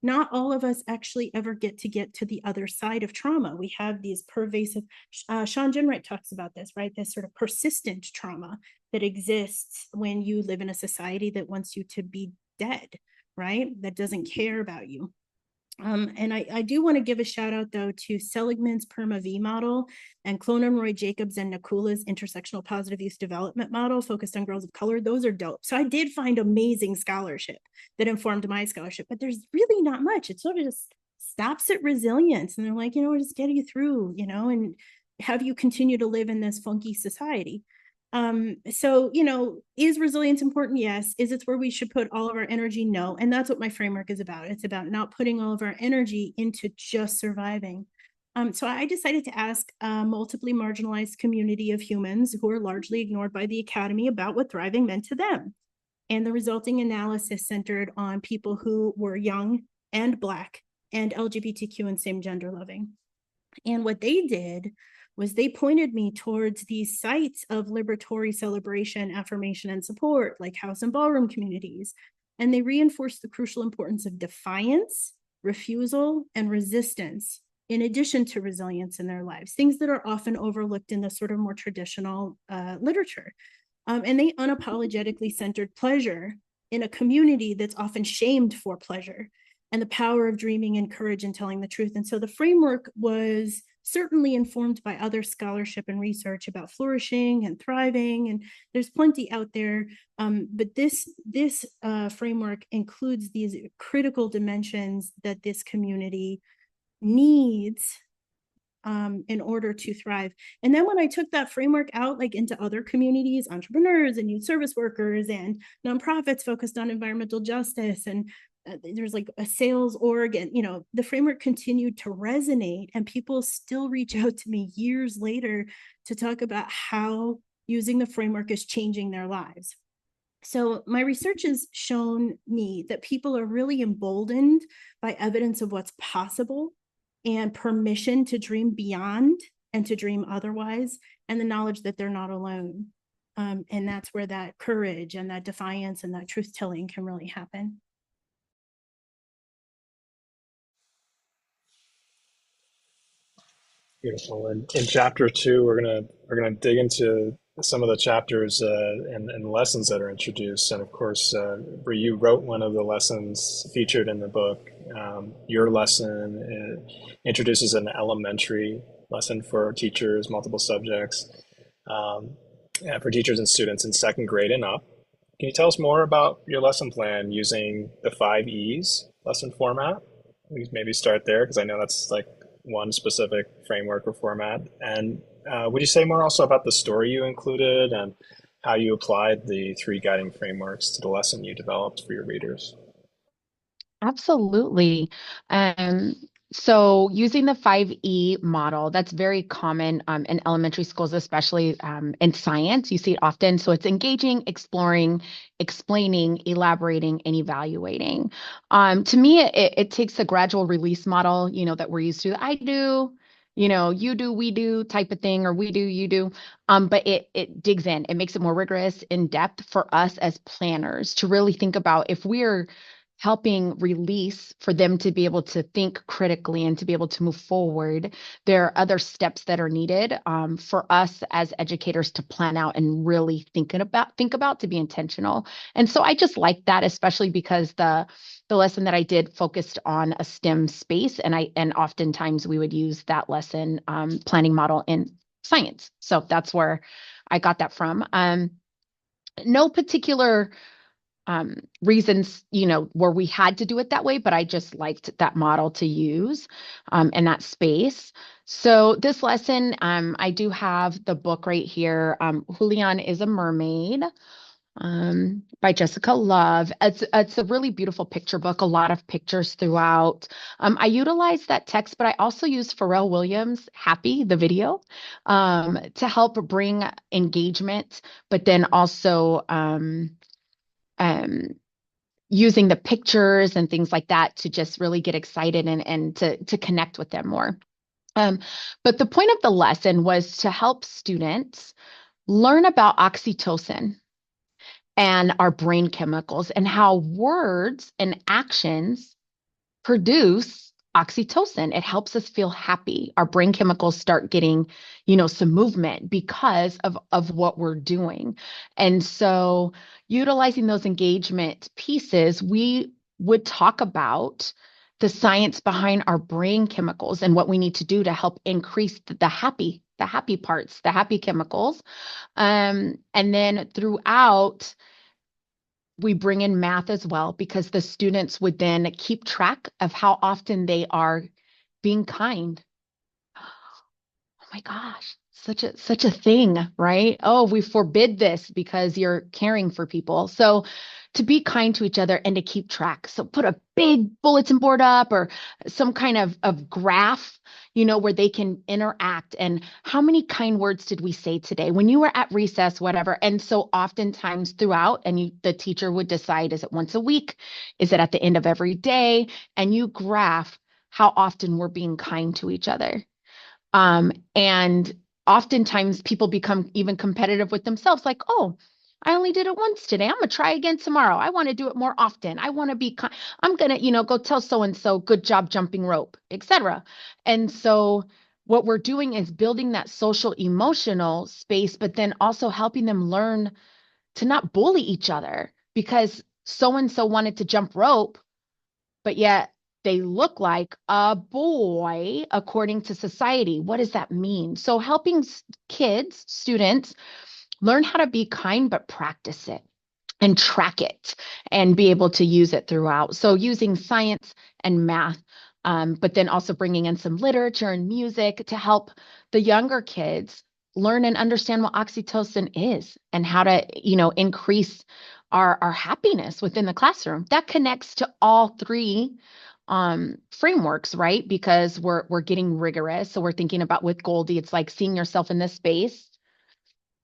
not all of us actually ever get to the other side of trauma. We have these pervasive, Sean Ginwright talks about this, right? This sort of persistent trauma that exists when you live in a society that wants you to be dead, right? That doesn't care about you. And I do want to give a shout out, though, to Seligman's PERMA-V model and Clonan, Jacobs, and Nakula's intersectional positive youth development model focused on girls of color. Those are dope. So I did find amazing scholarship that informed my scholarship, but there's really not much. It sort of just stops at resilience. And they're like, we'll just get you through, and have you continue to live in this funky society. So, is resilience important? Yes. Is it where we should put all of our energy? No. And that's what my framework is about. It's about not putting all of our energy into just surviving. So I decided to ask a multiply marginalized community of humans who are largely ignored by the academy about what thriving meant to them. And the resulting analysis centered on people who were young and Black and LGBTQ and same gender loving. And what they did was they pointed me towards these sites of liberatory celebration, affirmation, and support, like house and ballroom communities. And they reinforced the crucial importance of defiance, refusal, and resistance, in addition to resilience in their lives, things that are often overlooked in the sort of more traditional literature. And they unapologetically centered pleasure in a community that's often shamed for pleasure, and the power of dreaming and courage and telling the truth. And so the framework was certainly informed by other scholarship and research about flourishing and thriving, and there's plenty out there. But this framework includes these critical dimensions that this community needs in order to thrive. And then when I took that framework out, like into other communities, entrepreneurs and youth service workers and nonprofits focused on environmental justice, and there's like a sales org, and the framework continued to resonate, and people still reach out to me years later to talk about how using the framework is changing their lives. So my research has shown me that people are really emboldened by evidence of what's possible and permission to dream beyond and to dream otherwise, and the knowledge that they're not alone. And that's where that courage and that defiance and that truth telling can really happen. beautiful. In chapter 2, we're gonna dig into some of the chapters and lessons that are introduced. And of course, Bre, you wrote one of the lessons featured in the book. Your lesson introduces an elementary lesson for teachers, multiple subjects, for teachers and students in second grade and up. Can you tell us more about your lesson plan using the 5 E's lesson format? we maybe start there because I know that's like one specific framework or format. And would you say more also about the story you included and how you applied the three guiding frameworks to the lesson you developed for your readers? Absolutely. Um, so using the 5E model, that's very common in elementary schools, especially in science. You see it often. So it's engaging, exploring, explaining, elaborating, and evaluating. To me, it takes a gradual release model, that we're used to. I do, you do, we do type of thing, or we do, you do. But it digs in. It makes it more rigorous, in depth for us as planners to really think about if we're helping release for them to be able to think critically and to be able to move forward. There are other steps that are needed for us as educators to plan out and really think about to be intentional. And so I just like that, especially because the lesson that I did focused on a STEM space, and oftentimes we would use that lesson planning model in science. So that's where I got that from. No particular reasons, where we had to do it that way, but I just liked that model to use in that space. So this lesson, I do have the book right here. Julian is a Mermaid by Jessica Love. It's a really beautiful picture book, a lot of pictures throughout. I utilize that text, but I also use Pharrell Williams' Happy, the video, to help bring engagement, but then also um, using the pictures and things like that to just really get excited and to connect with them more. Um, but the point of the lesson was to help students learn about oxytocin and our brain chemicals and how words and actions produce oxytocin. It helps us feel happy. Our brain chemicals start getting, some movement because of what we're doing. And so utilizing those engagement pieces, we would talk about the science behind our brain chemicals and what we need to do to help increase the happy parts, the happy chemicals. And then throughout, we bring in math as well because the students would then keep track of how often they are being kind. Oh my gosh, such a thing, right? Oh, we forbid this because you're caring for people. So to be kind to each other and to keep track. So put a big bulletin board up or some kind of graph, where they can interact. And how many kind words did we say today when you were at recess, whatever. And so oftentimes throughout, and the teacher would decide, is it once a week? Is it at the end of every day? And you graph how often we're being kind to each other. And oftentimes people become even competitive with themselves, like, oh, I only did it once today. I'm gonna try again tomorrow. I want to do it more often. I want to be kind. I'm gonna, go tell so and so, good job jumping rope, etc. And so what we're doing is building that social emotional space, but then also helping them learn to not bully each other because so and so wanted to jump rope, but yet they look like a boy according to society. What does that mean? So helping kids, students, learn how to be kind, but practice it and track it and be able to use it throughout. So using science and math, but then also bringing in some literature and music to help the younger kids learn and understand what oxytocin is and how to, increase our happiness within the classroom. That connects to all three frameworks, right? Because we're getting rigorous. So we're thinking about with Goldie, it's like seeing yourself in this space,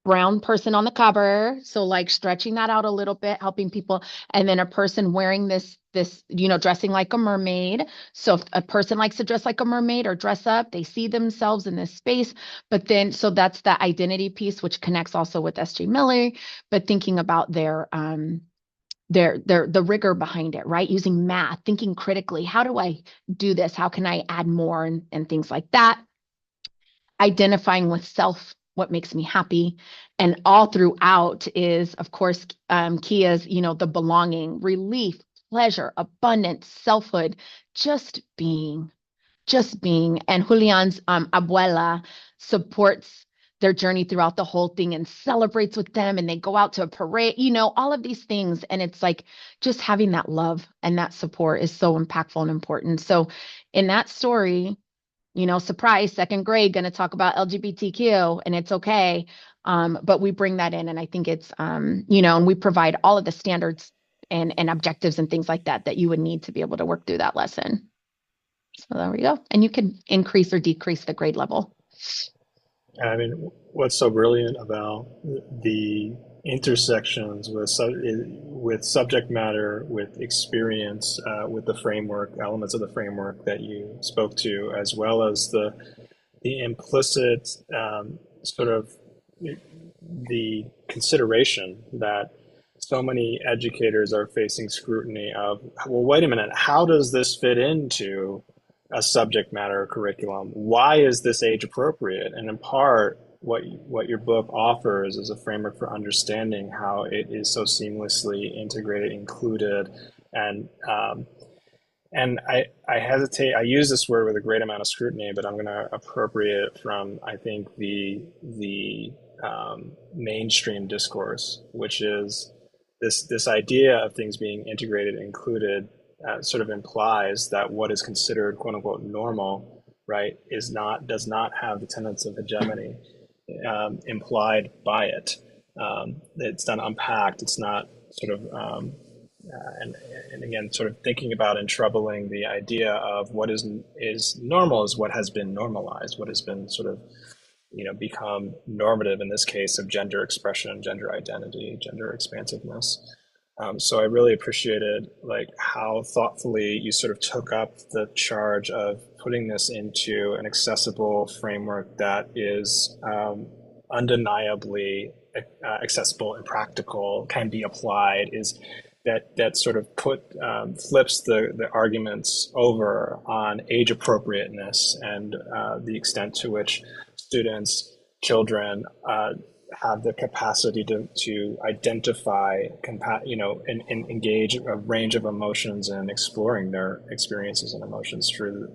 brown person on the cover, so like stretching that out a little bit, helping people, and then a person wearing this dressing like a mermaid. So if a person likes to dress like a mermaid or dress up, they see themselves in this space. But then so that's the identity piece, which connects also with SJ Miller, but thinking about the rigor behind it, right? Using math, thinking critically, how do I do this? How can I add more and things like that? Identifying with self, what makes me happy. And all throughout is, of course, Kia's, the belonging, relief, pleasure, abundance, selfhood, just being, just being. And Julian's abuela supports their journey throughout the whole thing and celebrates with them, and they go out to a parade, all of these things. And it's like just having that love and that support is so impactful and important. So in that story, surprise, second grade, going to talk about LGBTQ, and it's okay. But we bring that in, and I think it's, and we provide all of the standards and objectives and things like that you would need to be able to work through that lesson. So there we go. And you can increase or decrease the grade level. I mean, what's so brilliant about the intersections with subject matter, with experience, with the framework, elements of the framework that you spoke to, as well as the implicit sort of the consideration that so many educators are facing scrutiny of, well, wait a minute, how does this fit into a subject matter curriculum? Why is this age appropriate? And in part, what your book offers is a framework for understanding how it is so seamlessly integrated, included, and I hesitate. I use this word with a great amount of scrutiny, but I'm going to appropriate it from, I think, the mainstream discourse, which is this idea of things being integrated, included, sort of implies that what is considered "quote unquote" normal, right, does not have the tenets of hegemony implied by it. It's not unpacked. It's not sort of and again, sort of thinking about and troubling the idea of what is normal is what has been normalized, what has been sort of become normative in this case of gender expression, gender identity, gender expansiveness. So I really appreciated like how thoughtfully you sort of took up the charge of putting this into an accessible framework that is undeniably accessible and practical, can be applied, is that sort of flips the arguments over on age appropriateness and the extent to which students, children, have the capacity to identify, and engage a range of emotions and exploring their experiences and emotions through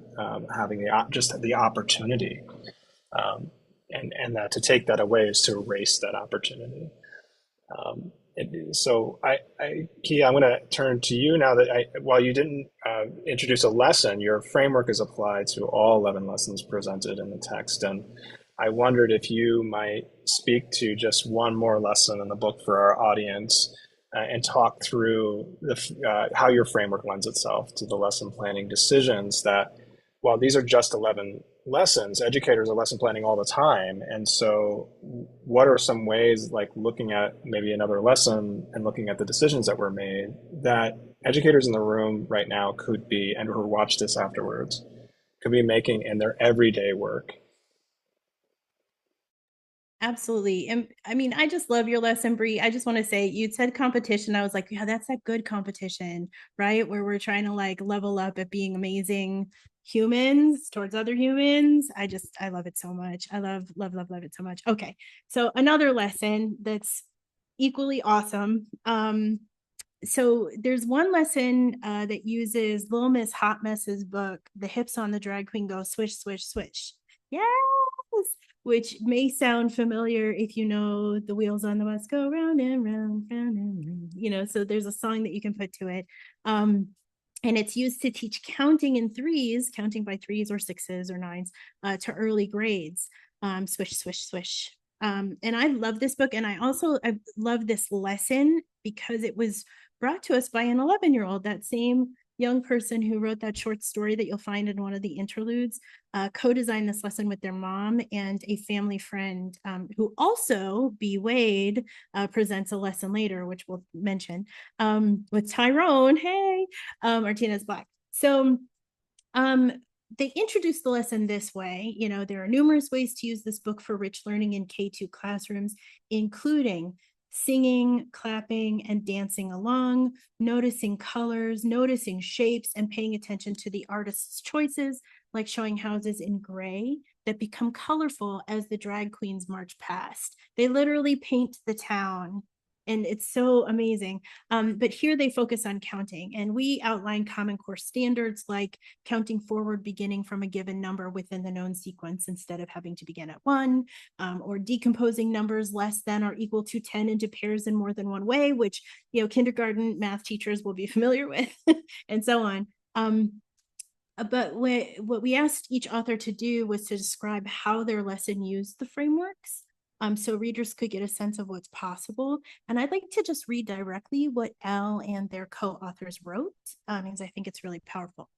having the opportunity, and that to take that away is to erase that opportunity. So Kia, I'm going to turn to you now that while you didn't introduce a lesson, your framework is applied to all 11 lessons presented in the text. And I wondered if you might speak to just one more lesson in the book for our audience and talk through how your framework lends itself to the lesson planning decisions that, while these are just 11 lessons, educators are lesson planning all the time. And so what are some ways, like looking at maybe another lesson and looking at the decisions that were made, that educators in the room right now could be, and who watch this afterwards, could be making in their everyday work? Absolutely. And I mean, I just love your lesson, Bre. I just want to say, you said competition. I was like, yeah, that's that good competition, right? Where we're trying to like level up at being amazing humans towards other humans. I love it so much. I love it so much. Okay. So another lesson that's equally awesome. So there's one lesson that uses Little Miss Hot Mess's book, The Hips on the Drag Queen Go Swish, Swish, Swish. Yes. Which may sound familiar if you know the wheels on the bus go round and round, round and round. So there's a song that you can put to it. And it's used to teach counting in threes, counting by threes or sixes or nines to early grades. Swish, swish, swish. And I love this book. And I love this lesson because it was brought to us by an 11-year-old, that same young person who wrote that short story that you'll find in one of the interludes, co-designed this lesson with their mom and a family friend who also, B. Wade, presents a lesson later, which we'll mention, with Tyrone, hey, Martinez Black. So they introduced the lesson this way. There are numerous ways to use this book for rich learning in K2 classrooms, including singing, clapping, and dancing along, noticing colors, noticing shapes, and paying attention to the artist's choices, like showing houses in gray that become colorful as the drag queens march past. They literally paint the town And it's so amazing. But here they focus on counting, and we outline Common Core standards like counting forward beginning from a given number within the known sequence instead of having to begin at 1, or decomposing numbers less than or equal to 10 into pairs in more than one way, which, kindergarten math teachers will be familiar with, and so on. But what we asked each author to do was to describe how their lesson used the frameworks, so readers could get a sense of what's possible. And I'd like to just read directly what Elle and their co-authors wrote, because I think it's really powerful.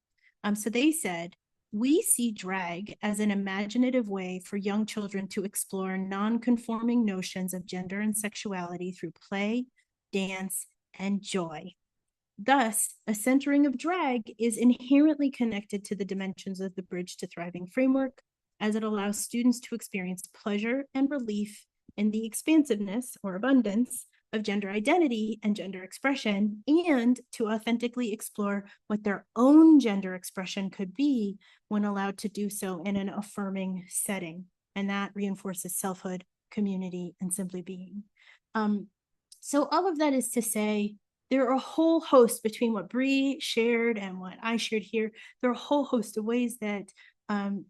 So they said, we see drag as an imaginative way for young children to explore non-conforming notions of gender and sexuality through play, dance, and joy. Thus, a centering of drag is inherently connected to the dimensions of the Bridge to Thriving framework, as it allows students to experience pleasure and relief in the expansiveness or abundance of gender identity and gender expression, and to authentically explore what their own gender expression could be when allowed to do so in an affirming setting. And that reinforces selfhood, community, and simply being. So all of that is to say, there are a whole host between what Bre shared and what I shared here. There are a whole host of ways that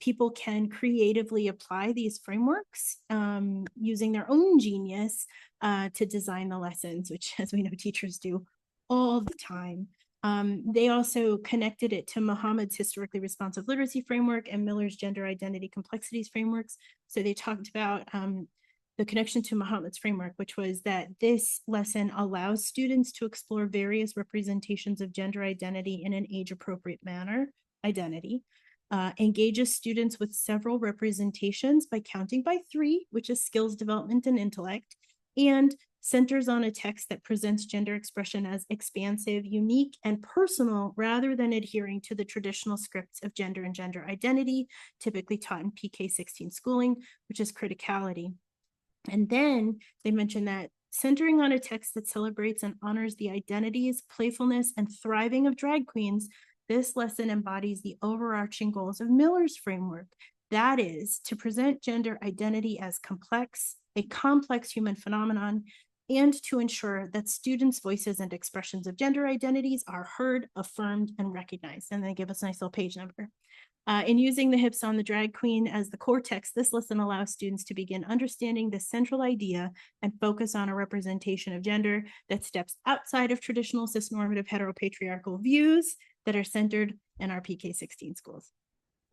people can creatively apply these frameworks using their own genius to design the lessons, which, as we know, teachers do all the time. They also connected it to Muhammad's historically responsive literacy framework and Miller's gender identity complexities frameworks. So they talked about the connection to Muhammad's framework, which was that this lesson allows students to explore various representations of gender identity in an age-appropriate manner, engages students with several representations by counting by 3, which is skills development and intellect, and centers on a text that presents gender expression as expansive, unique, and personal, rather than adhering to the traditional scripts of gender and gender identity, typically taught in PK-16 schooling, which is criticality. And then they mentioned that centering on a text that celebrates and honors the identities, playfulness, and thriving of drag queens, this lesson embodies the overarching goals of Miller's framework. That is, to present gender identity as a complex human phenomenon, and to ensure that students' voices and expressions of gender identities are heard, affirmed, and recognized. And they give us a nice little page number. In using the hips on the drag queen as the core text, this lesson allows students to begin understanding the central idea and focus on a representation of gender that steps outside of traditional cisnormative heteropatriarchal views that are centered in our PK-16 schools.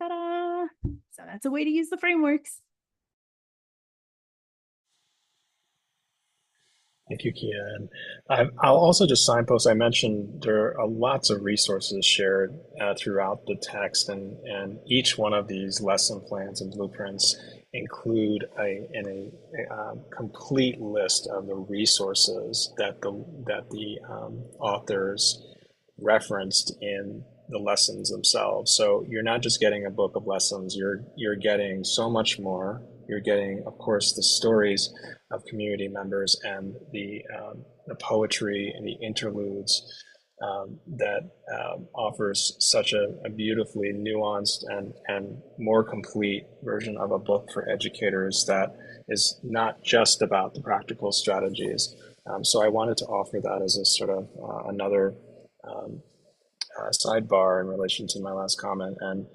Ta-da! So that's a way to use the frameworks. Thank you, Kia. And I'll also just signpost, I mentioned there are lots of resources shared throughout the text, and each one of these lesson plans and blueprints include a complete list of the resources that the authors referenced in the lessons themselves. So you're not just getting a book of lessons, you're getting so much more. You're getting, of course, the stories of community members and the poetry and the interludes that offers such a beautifully nuanced and more complete version of a book for educators that is not just about the practical strategies. So I wanted to offer that as a sort of another sidebar in relation to my last comment, and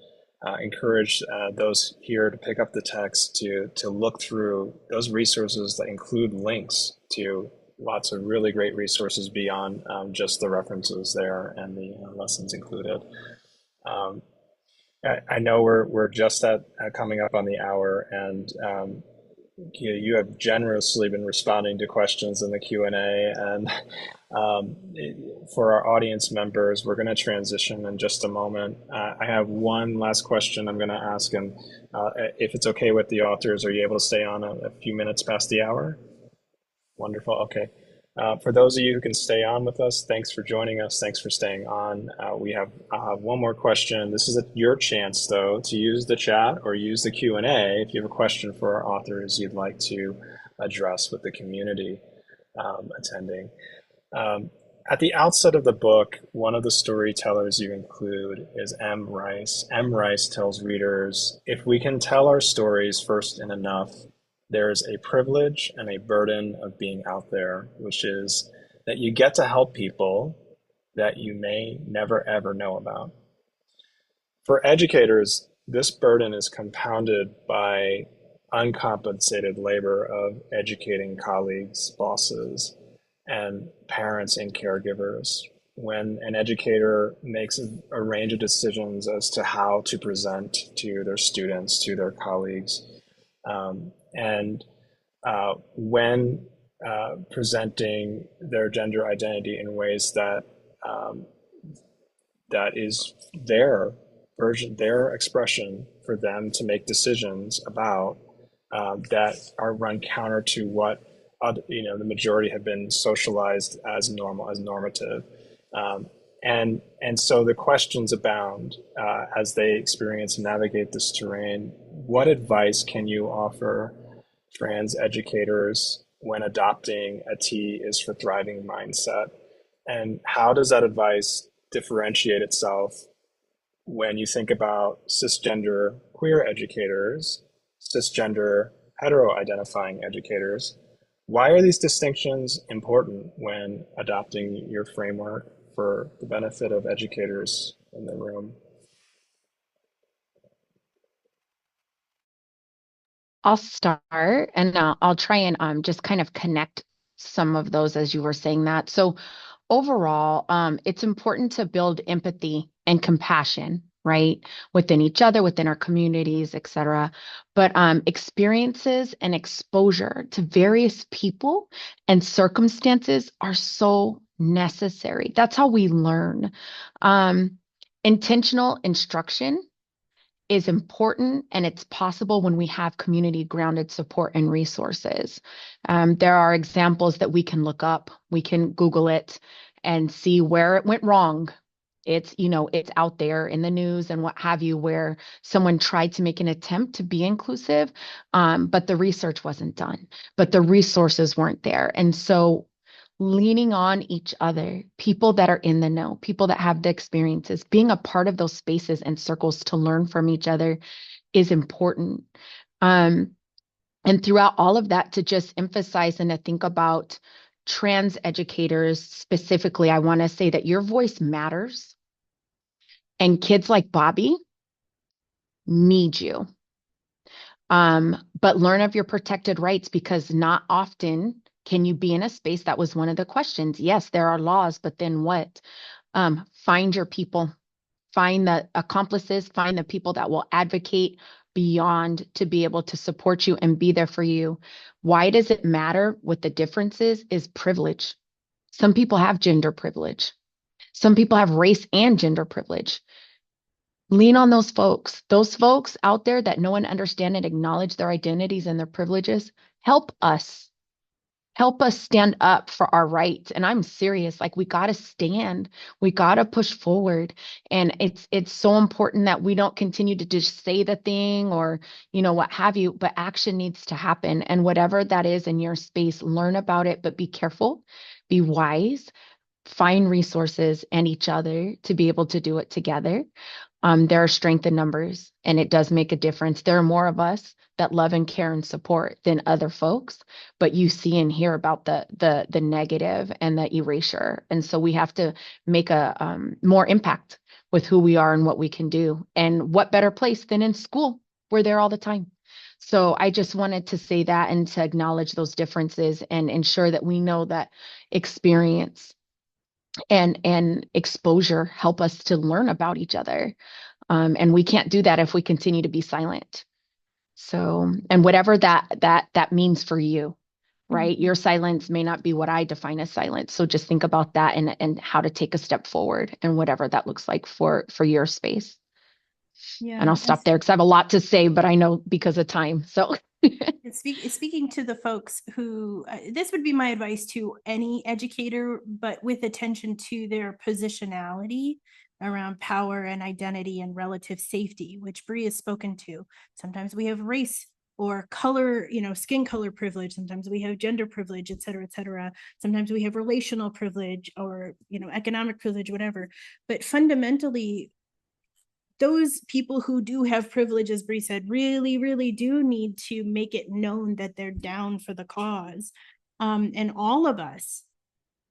encourage those here to pick up the text to look through those resources that include links to lots of really great resources beyond just the references there and the lessons included. I know we're just coming up on the hour, and you have generously been responding to questions in the Q&A, and for our audience members, we're going to transition in just a moment. I have one last question I'm going to ask, and if it's okay with the authors, are you able to stay on a few minutes past the hour? Wonderful. Okay. For those of you who can stay on with us, thanks for joining us. Thanks for staying on. We have one more question. This is your chance, though, to use the chat or use the Q&A if you have a question for our authors you'd like to address with the community attending. At the outset of the book, one of the storytellers you include is M. Rice. M. Rice tells readers, if we can tell our stories first in enough, there's a privilege and a burden of being out there, which is that you get to help people that you may never ever know about. For educators, this burden is compounded by uncompensated labor of educating colleagues, bosses, and parents and caregivers. When an educator makes a range of decisions as to how to present to their students, to their colleagues, and when presenting their gender identity in ways that that is their version, their expression for them to make decisions about that are run counter to what the majority have been socialized as normal, as normative. And so the questions abound as they experience and navigate this terrain. What advice can you offer trans educators when adopting a T is for thriving mindset? And how does that advice differentiate itself when you think about cisgender queer educators, cisgender hetero-identifying educators? Why are these distinctions important when adopting your framework for the benefit of educators in the room? I'll start and I'll try and just kind of connect some of those as you were saying that. So overall, it's important to build empathy and compassion, right, within each other, within our communities, et cetera. But experiences and exposure to various people and circumstances are so necessary. That's how we learn. Intentional instruction is important, and it's possible when we have community grounded support and resources. There are examples that we can look up, we can Google it and see where it went wrong. It's out there in the news and what have you, where someone tried to make an attempt to be inclusive, but the research wasn't done, but the resources weren't there. And so leaning on each other, people that are in the know, people that have the experiences, being a part of those spaces and circles to learn from each other is important. And throughout all of that, to just emphasize and to think about trans educators specifically, I want to say that your voice matters, and kids like Bobby need you. But learn of your protected rights, because not often can you be in a space. That was one of the questions. Yes, there are laws, but then what? Find your people, find the accomplices, find the people that will advocate beyond to be able to support you and be there for you. Why does it matter? What the difference is privilege. Some people have gender privilege. Some people have race and gender privilege. Lean on those folks out there that know and understand and acknowledge their identities and their privileges. Help us stand up for our rights. And I'm serious, like we got to stand, we got to push forward. And it's so important that we don't continue to just say the thing or, what have you, but action needs to happen. And whatever that is in your space, learn about it, but be careful, be wise, find resources and each other to be able to do it together. There are strength in numbers, and it does make a difference. There are more of us that love and care and support than other folks, but you see and hear about the negative and the erasure. And so we have to make a more impact with who we are and what we can do. And what better place than in school? We're there all the time. So I just wanted to say that and to acknowledge those differences and ensure that we know that experience and exposure help us to learn about each other. And we can't do that if we continue to be silent. So, and whatever that means for you, right? Mm-hmm. Your silence may not be what I define as silence. So just think about that and how to take a step forward and whatever that looks like for your space. Yeah. And I'll stop there because I have a lot to say, but I know because of time. So speaking to the folks who, this would be my advice to any educator, but with attention to their positionality around power and identity and relative safety, which Bre has spoken to. Sometimes we have race or color, skin color privilege. Sometimes we have gender privilege, et cetera, et cetera. Sometimes we have relational privilege or, economic privilege, whatever. But fundamentally, those people who do have privilege, as Bre said, really, really do need to make it known that they're down for the cause. And all of us,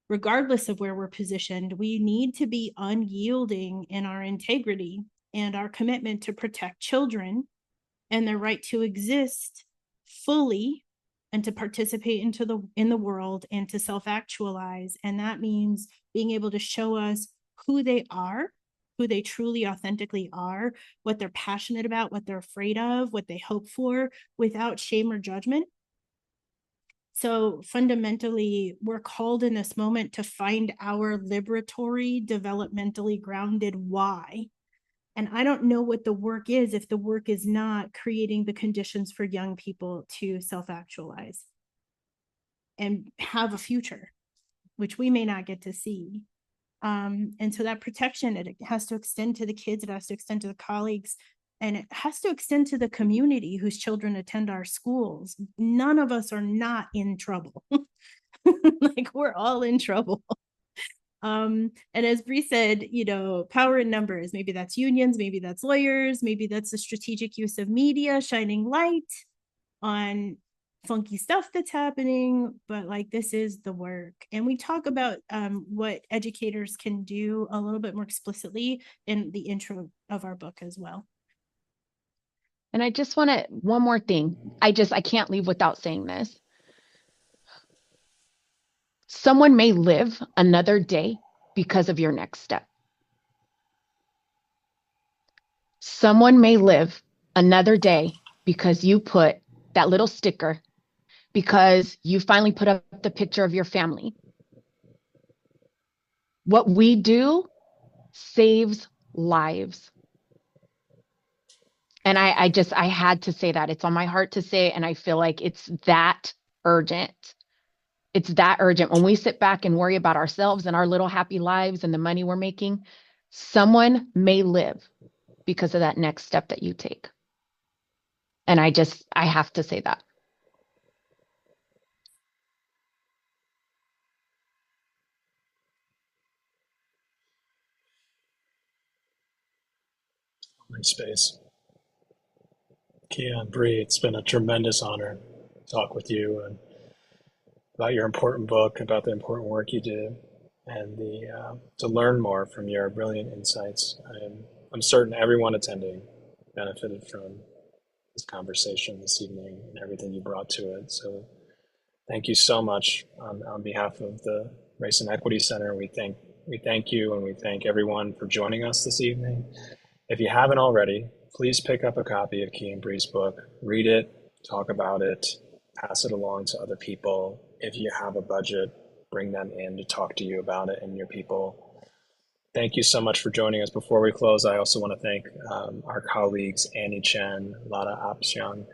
regardless of where we're positioned, we need to be unyielding in our integrity and our commitment to protect children and their right to exist fully and to participate in the world and to self-actualize. And that means being able to show us who they are, who they truly authentically are, what they're passionate about, what they're afraid of, what they hope for, without shame or judgment. So fundamentally, we're called in this moment to find our liberatory, developmentally grounded why. And I don't know what the work is if the work is not creating the conditions for young people to self-actualize and have a future, which we may not get to see. And so that protection, it has to extend to the kids, it has to extend to the colleagues, and it has to extend to the community whose children attend our schools. None of us are not in trouble. Like, we're all in trouble. And as Bre said, power in numbers. Maybe that's unions, maybe that's lawyers, maybe that's the strategic use of media shining light on funky stuff that's happening, but like, this is the work. And we talk about what educators can do a little bit more explicitly in the intro of our book as well. And I just want to, one more thing. I can't leave without saying this. Someone may live another day because of your next step. Someone may live another day because you put that little sticker, because you finally put up the picture of your family. What we do saves lives. And I had to say that. It's on my heart to say, and I feel like it's that urgent. It's that urgent. When we sit back and worry about ourselves and our little happy lives and the money we're making, someone may live because of that next step that you take. And I have to say that. Space. Kia and Bre, it's been a tremendous honor to talk with you and about your important book, about the important work you do, and to learn more from your brilliant insights. I'm certain everyone attending benefited from this conversation this evening and everything you brought to it. So thank you so much on behalf of the Race and Equity Center. We thank you, and we thank everyone for joining us this evening. If you haven't already, please pick up a copy of Kia and Bre's book, read it, talk about it, pass it along to other people. If you have a budget, bring them in to talk to you about it and your people. Thank you so much for joining us. Before we close, I also want to thank our colleagues Annie Chen, Lada Apsyang,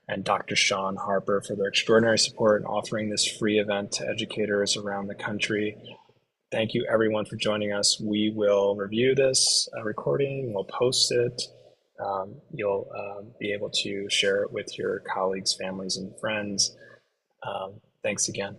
and Dr. Sean Harper for their extraordinary support in offering this free event to educators around the country. Thank you, everyone, for joining us. We will review this recording. We'll post it. You'll be able to share it with your colleagues, families, and friends. Thanks again.